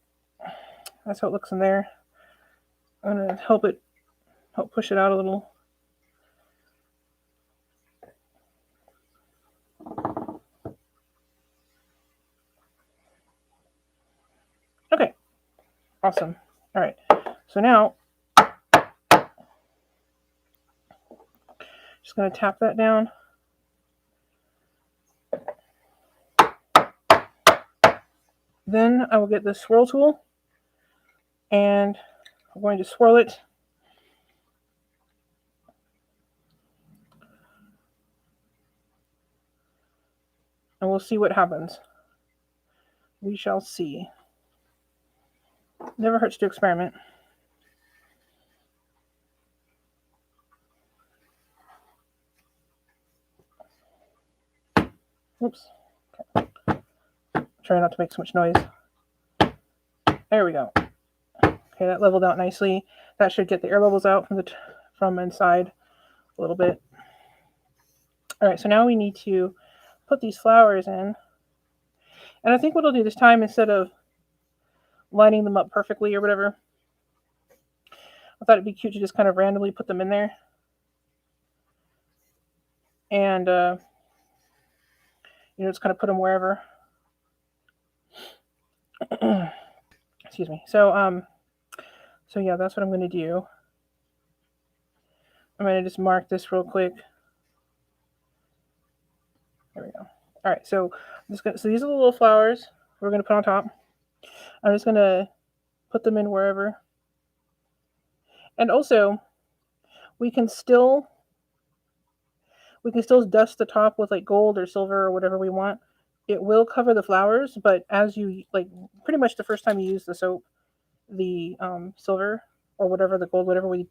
That's how it looks in there. I'm going to help push it out a little. Okay. Awesome. All right. So now, just going to tap that down. Then I will get the swirl tool and I'm going to swirl it. And we'll see what happens. We shall see. Never hurts to experiment. Oops. Okay. Try not to make so much noise. There we go. Okay, that leveled out nicely. That should get the air bubbles out from inside a little bit. All right, so now we need to put these flowers in. And I think what I'll do this time, instead of lining them up perfectly or whatever, I thought it'd be cute to just kind of randomly put them in there. And, just kind of put them wherever. Excuse me. So yeah, that's what I'm going to do. I'm going to just mark this real quick. There we go. All right, so these are the little flowers we're going to put on top. I'm just going to put them in wherever. And also, we can still dust the top with like gold or silver or whatever we want. It will cover the flowers, but as you pretty much the first time you use the soap, the silver or whatever, the gold, whatever we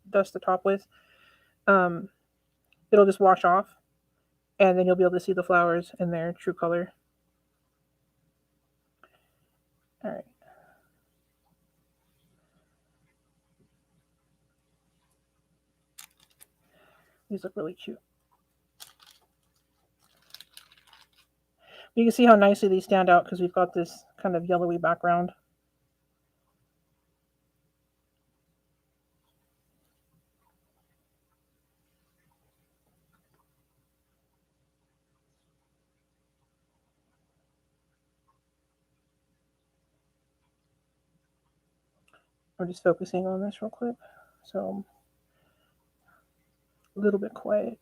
dust the top with, it'll just wash off, and then you'll be able to see the flowers in their true color. All right. These look really cute. You can see how nicely these stand out because we've got this kind of yellowy background. I'm just focusing on this real quick. So a little bit quiet.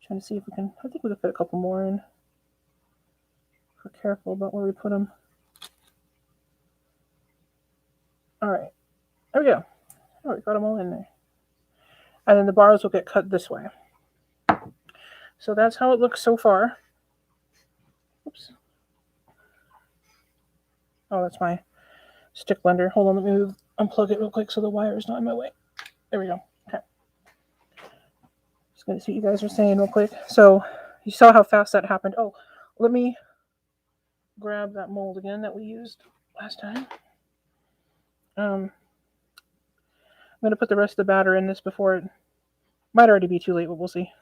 Trying to see if we can, I think we could fit a couple more in. We're careful about where we put them. All right, there we go. Oh, we got them all in there. And then the bars will get cut this way. So that's how it looks so far. Oops. Oh, that's my stick blender. Hold on, let me unplug it real quick so the wire is not in my way. There we go. Okay. Just going to see what you guys are saying real quick. So you saw how fast that happened. Oh, let me grab that mold again that we used last time. going to put the rest of the batter in this before it might already be too late, but we'll see.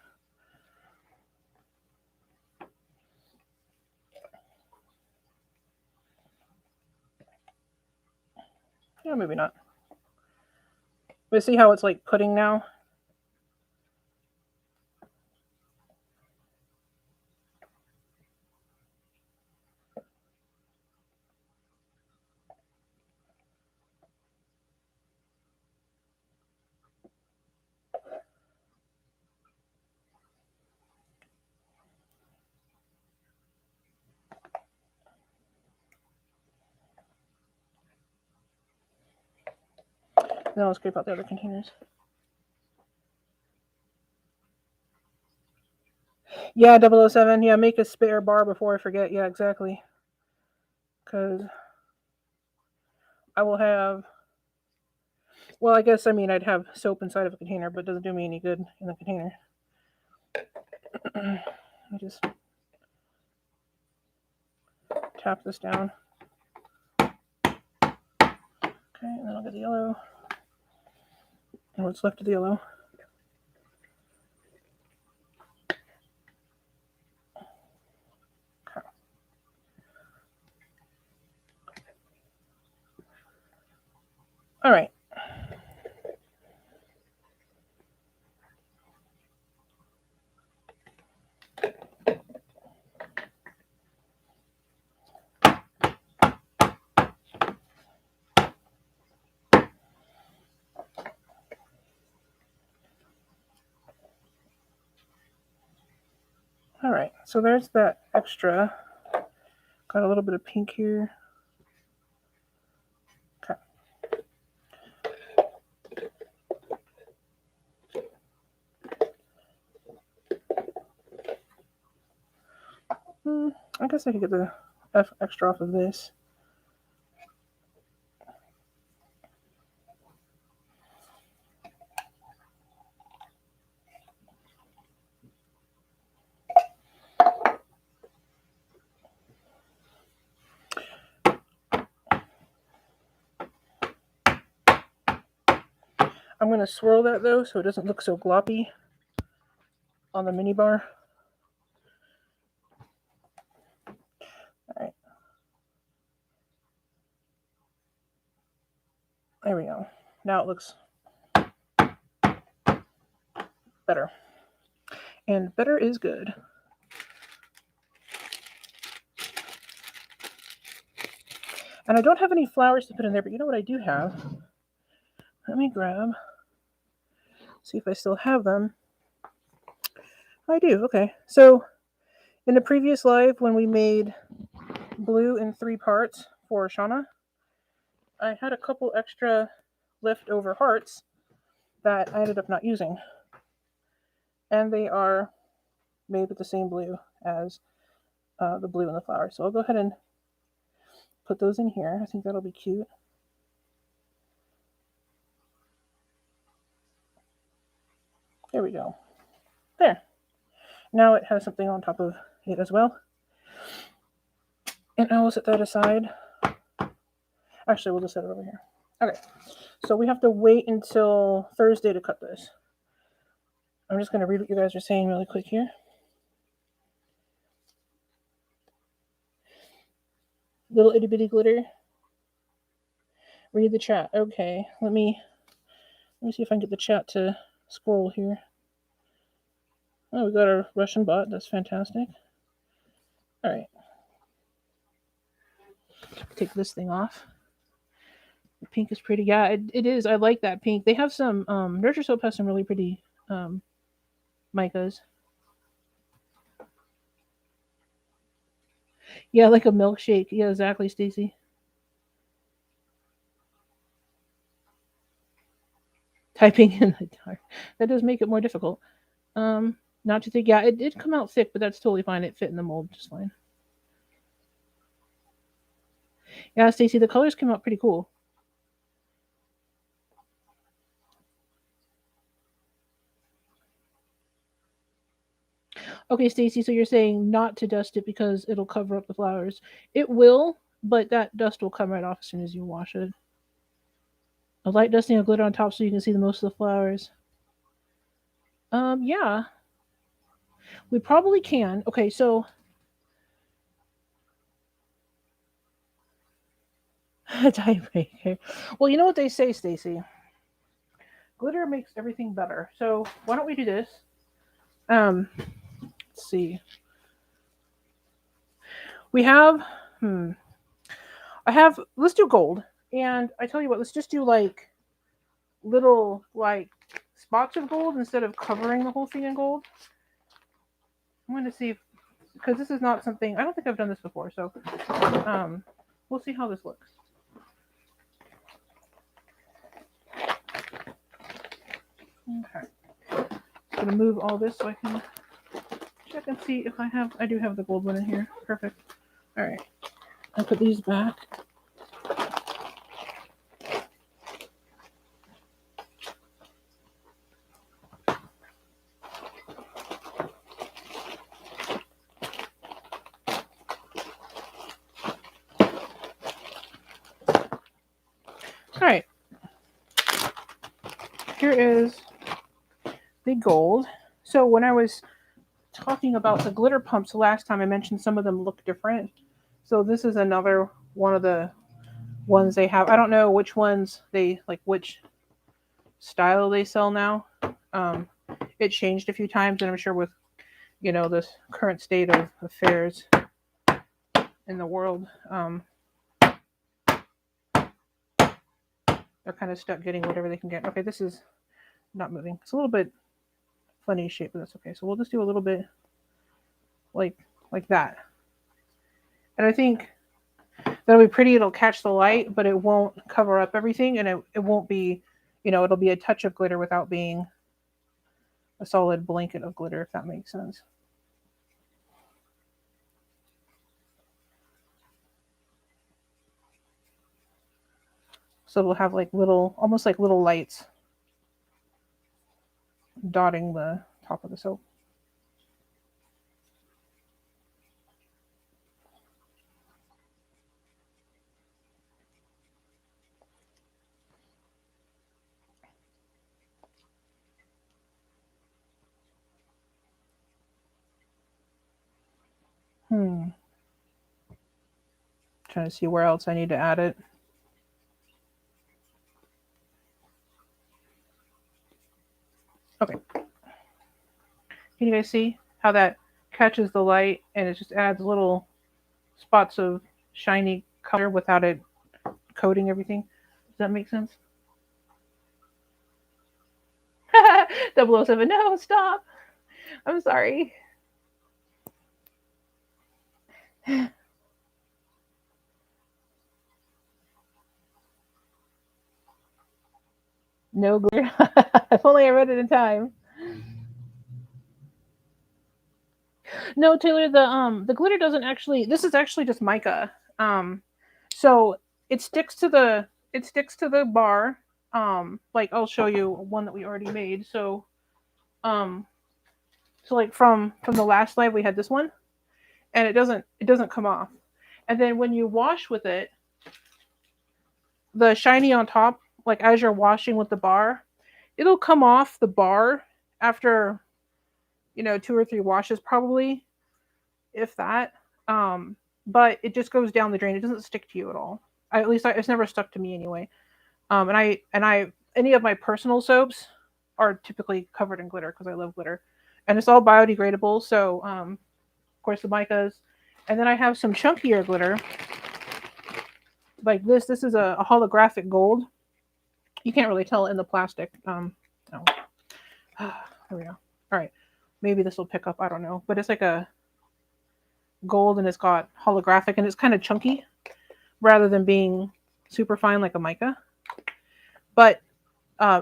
Yeah, maybe not. But see how it's like pudding now? Then I'll scrape out the other containers. Yeah, 007. Yeah, make a spare bar before I forget. Yeah, exactly. Because I will have... Well, I guess, I mean, I'd have soap inside of a container, but it doesn't do me any good in the container. Let me just tap this down. Okay, and then I'll get the yellow. And what's left of the yellow. Okay. All right. All right, so there's that extra. Got a little bit of pink here. Okay. I guess I could get the extra off of this. I'm going to swirl that though so it doesn't look so gloppy on the mini bar. All right. There we go. Now it looks better. And better is good. And I don't have any flowers to put in there, but you know what I do have? Let me grab, see if I still have them. I do, okay. So in the previous live when we made blue in 3 parts for Shauna, I had a couple extra leftover hearts that I ended up not using. And they are made with the same blue as the blue in the flower. So I'll go ahead and put those in here. I think that'll be cute. There we go. There. Now it has something on top of it as well. And I will set that aside. Actually, we'll just set it over here. Okay. So we have to wait until Thursday to cut this. I'm just going to read what you guys are saying really quick here. Little itty bitty glitter. Read the chat. Okay. Let me see if I can get the chat to scroll here. Oh, we got our Russian bot. That's fantastic. All right. Take this thing off. The pink is pretty. Yeah, it is. I like that pink. They have some, Nurture Soap has some really pretty micas. Yeah, like a milkshake. Yeah, exactly, Stacy. Typing in the dark. That does make it more difficult. Not to think. Yeah, it did come out thick, but that's totally fine. It fit in the mold just fine. Yeah, Stacy, the colors came out pretty cool. Okay, Stacy, so you're saying not to dust it because it'll cover up the flowers. It will, but that dust will come right off as soon as you wash it. A light dusting of glitter on top so you can see the most of the flowers. Yeah, we probably can. Okay, so tiebreaker. Well, you know what they say, Stacy. Glitter makes everything better. So why don't we do this? Let's see. We have. I have. Let's do gold. And I tell you what. Let's just do like little like spots of gold instead of covering the whole thing in gold. I'm going to see if, because this is not something I don't think I've done this before. So we'll see how this looks. Okay. I'm gonna move all this so I can check and see if I do have the gold one in here. Perfect. All right. I'll put these back. All right. Here is the gold. So when I was talking about the glitter pumps last time, I mentioned some of them look different. So this is another one of the ones they have. I don't know which ones they like, which style they sell now. It changed a few times, and I'm sure with this current state of affairs in the world, they're kind of stuck getting whatever they can get. Okay, this is not moving. It's a little bit funny shape, but that's okay. So we'll just do a little bit like that. And I think that'll be pretty. It'll catch the light, but it won't cover up everything, and it won't be, it'll be a touch of glitter without being a solid blanket of glitter, if that makes sense. So we'll have like almost like little lights dotting the top of the soap. Trying to see where else I need to add it. Okay. Can you guys see how that catches the light and it just adds little spots of shiny color without it coating everything? Does that make sense? 007, no, stop. I'm sorry. No glitter. If only I read it in time. No, Taylor, the glitter doesn't actually. This is actually just mica. So it sticks to the bar. Like I'll show you one that we already made. Um, so like from the last live we had this one, and it doesn't come off. And then when you wash with it, the shiny on top, like as you're washing with the bar, it'll come off the bar after 2 or 3 washes probably, if that. But it just goes down the drain. It doesn't stick to you at all. At least it's never stuck to me anyway. And I any of my personal soaps are typically covered in glitter because I love glitter, and it's all biodegradable. So of course the micas, and then I have some chunkier glitter like this. This is a holographic gold. You can't really tell in the plastic. No. There we go. All right, maybe this will pick up. I don't know, but it's like a gold and it's got holographic and it's kind of chunky rather than being super fine like a mica. But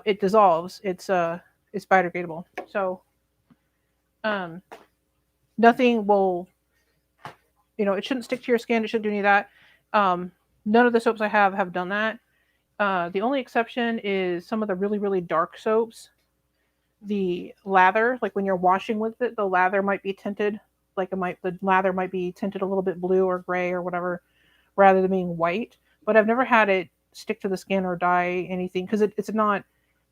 it dissolves. It's biodegradable. So nothing will, it shouldn't stick to your skin. It shouldn't do any of that. None of the soaps I have done that. The only exception is some of the really, really dark soaps. The lather, like when you're washing with it, the lather might be tinted. The lather might be tinted a little bit blue or gray or whatever, rather than being white. But I've never had it stick to the skin or dye anything, because it's not,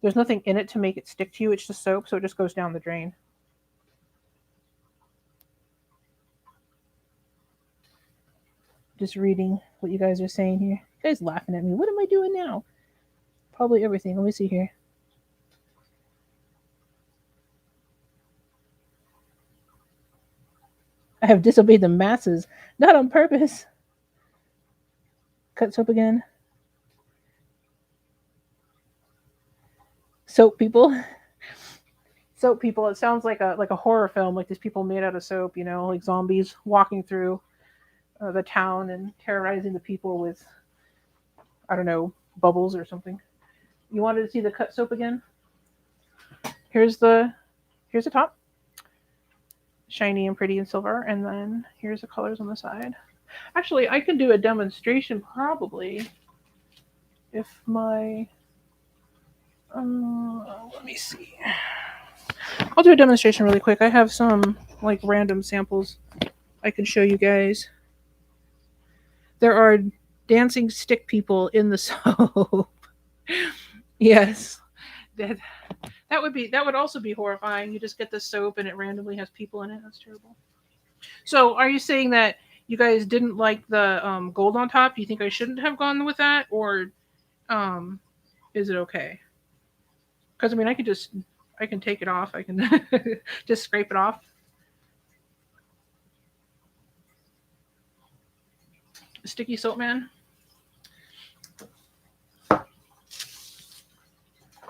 there's nothing in it to make it stick to you. It's just soap, so it just goes down the drain. Just reading what you guys are saying here. You guys laughing at me. What am I doing now? Probably everything. Let me see here. I have disobeyed the masses, not on purpose. Cut soap again. Soap people. Soap people. It sounds like a horror film, like these people made out of soap. You know, like zombies walking through the town and terrorizing the people with, I don't know, bubbles or something. You wanted to see the cut soap again? Here's the top, shiny and pretty and silver, and then here's the colors on the side. Actually, I can do a demonstration probably if my let me see. I'll do a demonstration really quick. I have some like random samples I can show you guys. There are dancing stick people in the soap. Yes. That would also be horrifying. You just get the soap and it randomly has people in it. That's terrible. So, are you saying that you guys didn't like the gold on top? You think I shouldn't have gone with that, or is it okay? Because I mean, I can take it off. I can just scrape it off. Sticky soap man.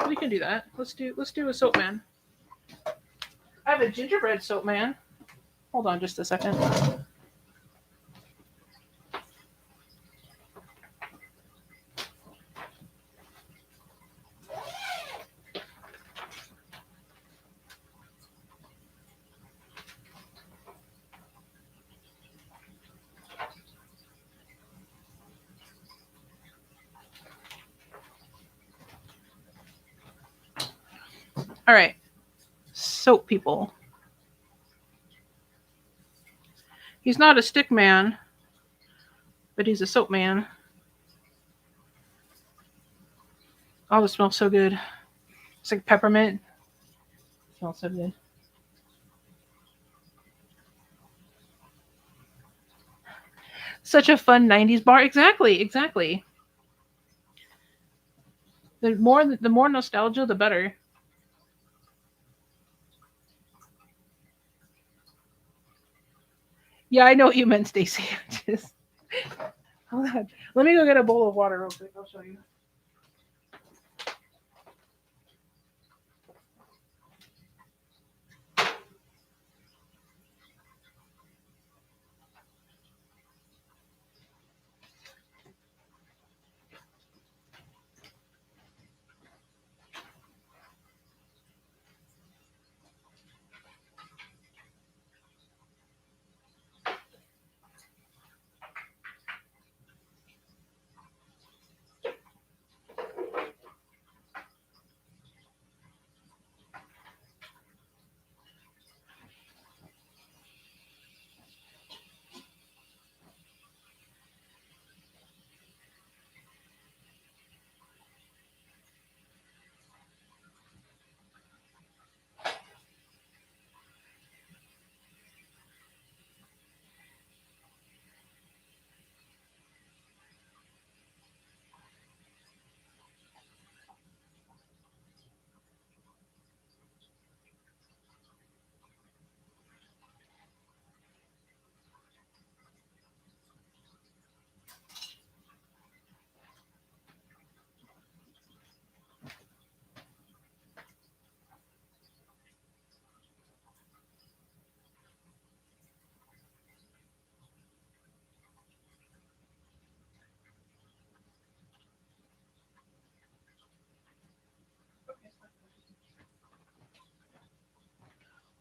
We can do that. Let's do a soap man. I have a gingerbread soap man. Hold on just a second. All right. Soap people. He's not a stick man, but he's a soap man. Oh, it smells so good. It's like peppermint. It smells so good. Such a fun 90s bar. Exactly. The more nostalgia, the better. Yeah, I know what you meant, Stacy. Just hold on. Let me go get a bowl of water real quick. I'll show you.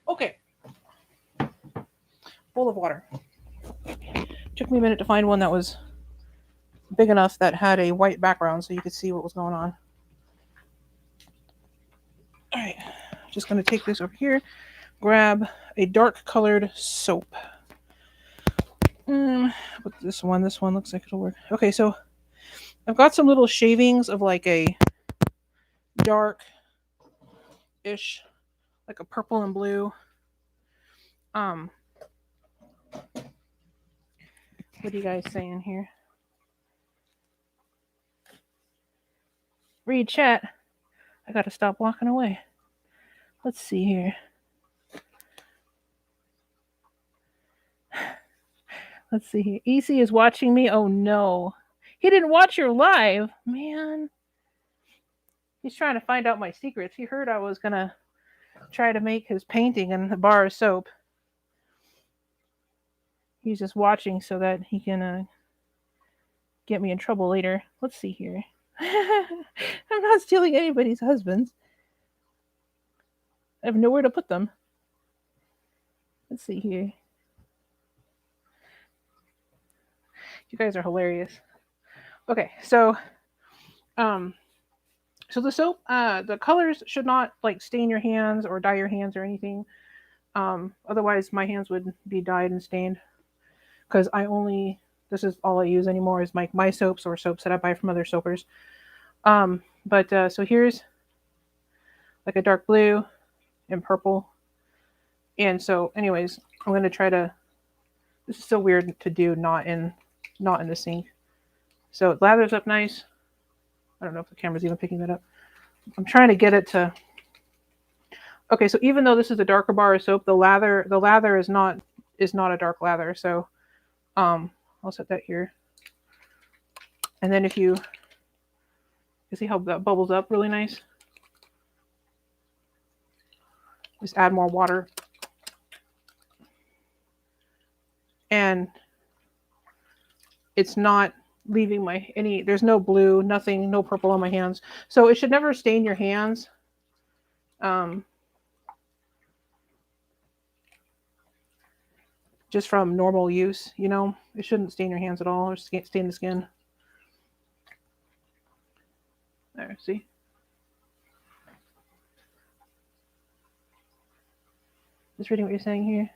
Okay. Bowl of water. Took me a minute to find one that was big enough that had a white background so you could see what was going on. All right. Just going to take this over here. Grab a dark colored soap. With this one looks like it'll work. Okay, so I've got some little shavings of like a dark-ish, like a purple and blue. What are you guys saying here? Read chat. I gotta stop walking away. Let's see here. Let's see here. EC is watching me. Oh no. He didn't watch your live. Man. He's trying to find out my secrets. He heard I was gonna try to make his painting in the bar of soap. He's just watching so that he can get me in trouble later. Let's see here. I'm not stealing anybody's husbands. I have nowhere to put them. Let's see here. You guys are hilarious. Okay, so the soap, the colors should not like stain your hands or dye your hands or anything. Otherwise my hands would be dyed and stained. Because this is all I use anymore is my soaps or soaps that I buy from other soapers. So here's like a dark blue and purple. And so anyways, I'm going to try to, this is so weird to do not in the sink. So it lathers up nice. I don't know if the camera's even picking that up. I'm trying to get it to, okay, so even though this is a darker bar of soap, the lather is not a dark lather. So I'll set that here. And then if you see how that bubbles up really nice, just add more water. And it's not leaving there's no blue, nothing, no purple on my hands. So it should never stain your hands. Just from normal use, it shouldn't stain your hands at all or stain the skin. There, see? Just reading what you're saying here.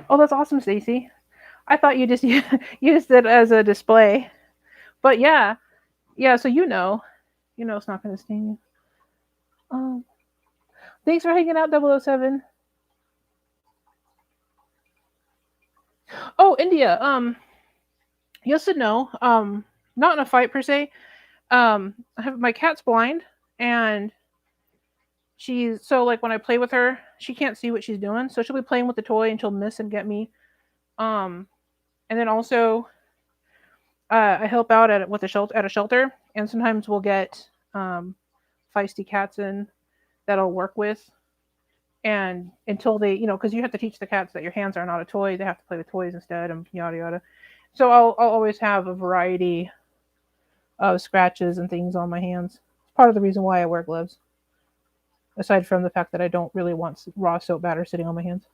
Oh, that's awesome, Stacy. I thought you just used it as a display. But yeah, so it's not going to stain you. Thanks for hanging out, 007. Oh, India. Yes and no. Not in a fight per se. I have my cat's blind, and so like when I play with her, she can't see what she's doing, so she'll be playing with the toy and she'll miss and get me. And then also, I help out at a shelter, and sometimes we'll get feisty cats in that I'll work with, and until they, because you have to teach the cats that your hands are not a toy; they have to play with toys instead, and yada yada. So I'll always have a variety of scratches and things on my hands. It's part of the reason why I wear gloves. Aside from the fact that I don't really want raw soap batter sitting on my hands.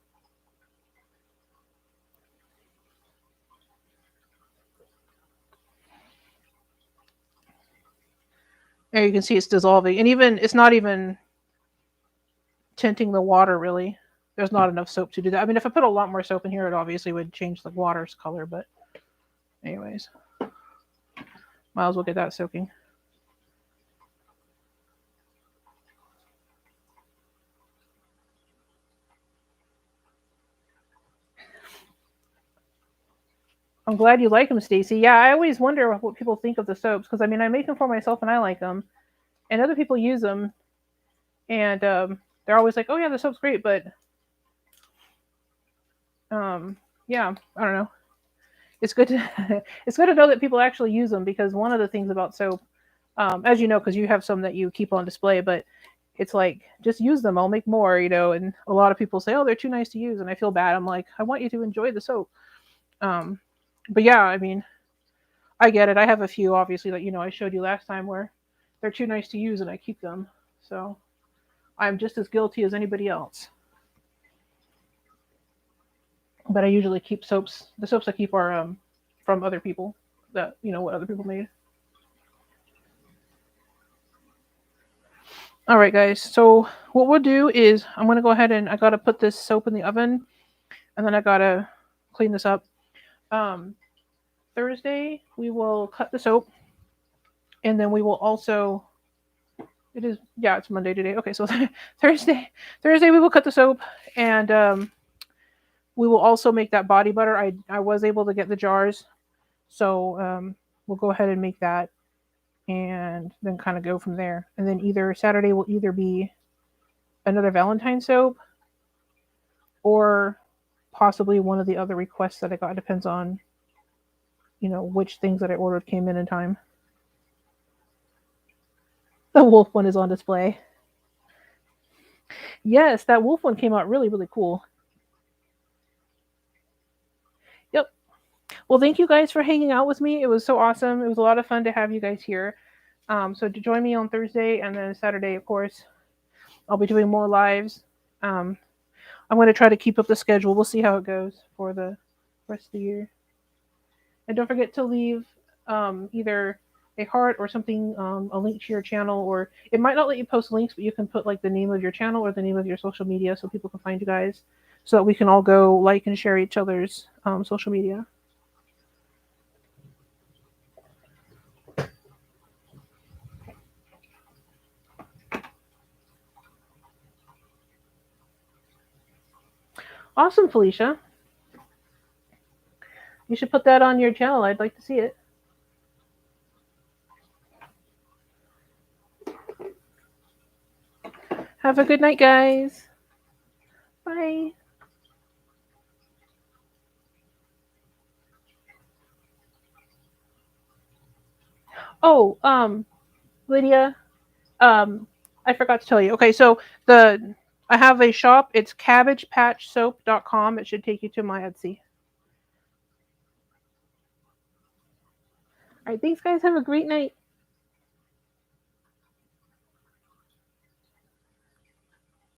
There you can see it's dissolving. And it's not even tinting the water really. There's not enough soap to do that. I mean, if I put a lot more soap in here, it obviously would change the water's color. But anyways, might as well get that soaking. I'm glad you like them, Stacy. Yeah, I always wonder what people think of the soaps because I mean, I make them for myself and I like them, and other people use them, and they're always like, "Oh yeah, the soap's great," but yeah, I don't know. It's good to it's good to know that people actually use them because one of the things about soap, as you know, because you have some that you keep on display, but it's like just use them. I'll make more, and a lot of people say, "Oh, they're too nice to use," and I feel bad. I'm like, I want you to enjoy the soap. But yeah, I mean, I get it. I have a few, obviously, that I showed you last time where they're too nice to use, and I keep them. So I'm just as guilty as anybody else. But I usually keep soaps. The soaps I keep are from other people that what other people made. All right, guys. So what we'll do is I'm going to go ahead and I got to put this soap in the oven and then I gotta clean this up. Um, Thursday we will cut the soap, and then we will also. It is, yeah, it's Monday today. Okay, so Thursday we will cut the soap, and we will also make that body butter. I was able to get the jars, so we'll go ahead and make that, and then kind of go from there. And then either Saturday will either be another Valentine soap, or possibly one of the other requests that I got. It depends on which things that I ordered came in time. The wolf one is on display. Yes, that wolf one came out really, really cool. Yep. Well, thank you guys for hanging out with me. It was so awesome. It was a lot of fun to have you guys here. So to join me on Thursday, and then Saturday, of course, I'll be doing more lives. I'm going to try to keep up the schedule. We'll see how it goes for the rest of the year. And don't forget to leave either a heart or something, a link to your channel, or it might not let you post links, but you can put like the name of your channel or the name of your social media so people can find you guys, so that we can all go like and share each other's social media. Awesome, Felicia. You should put that on your channel. I'd like to see it. Have a good night, guys. Bye. Oh, Lydia, I forgot to tell you. Okay, so I have a shop. It's cabbagepatchsoap.com. It should take you to my Etsy. All right, thanks, guys. Have a great night.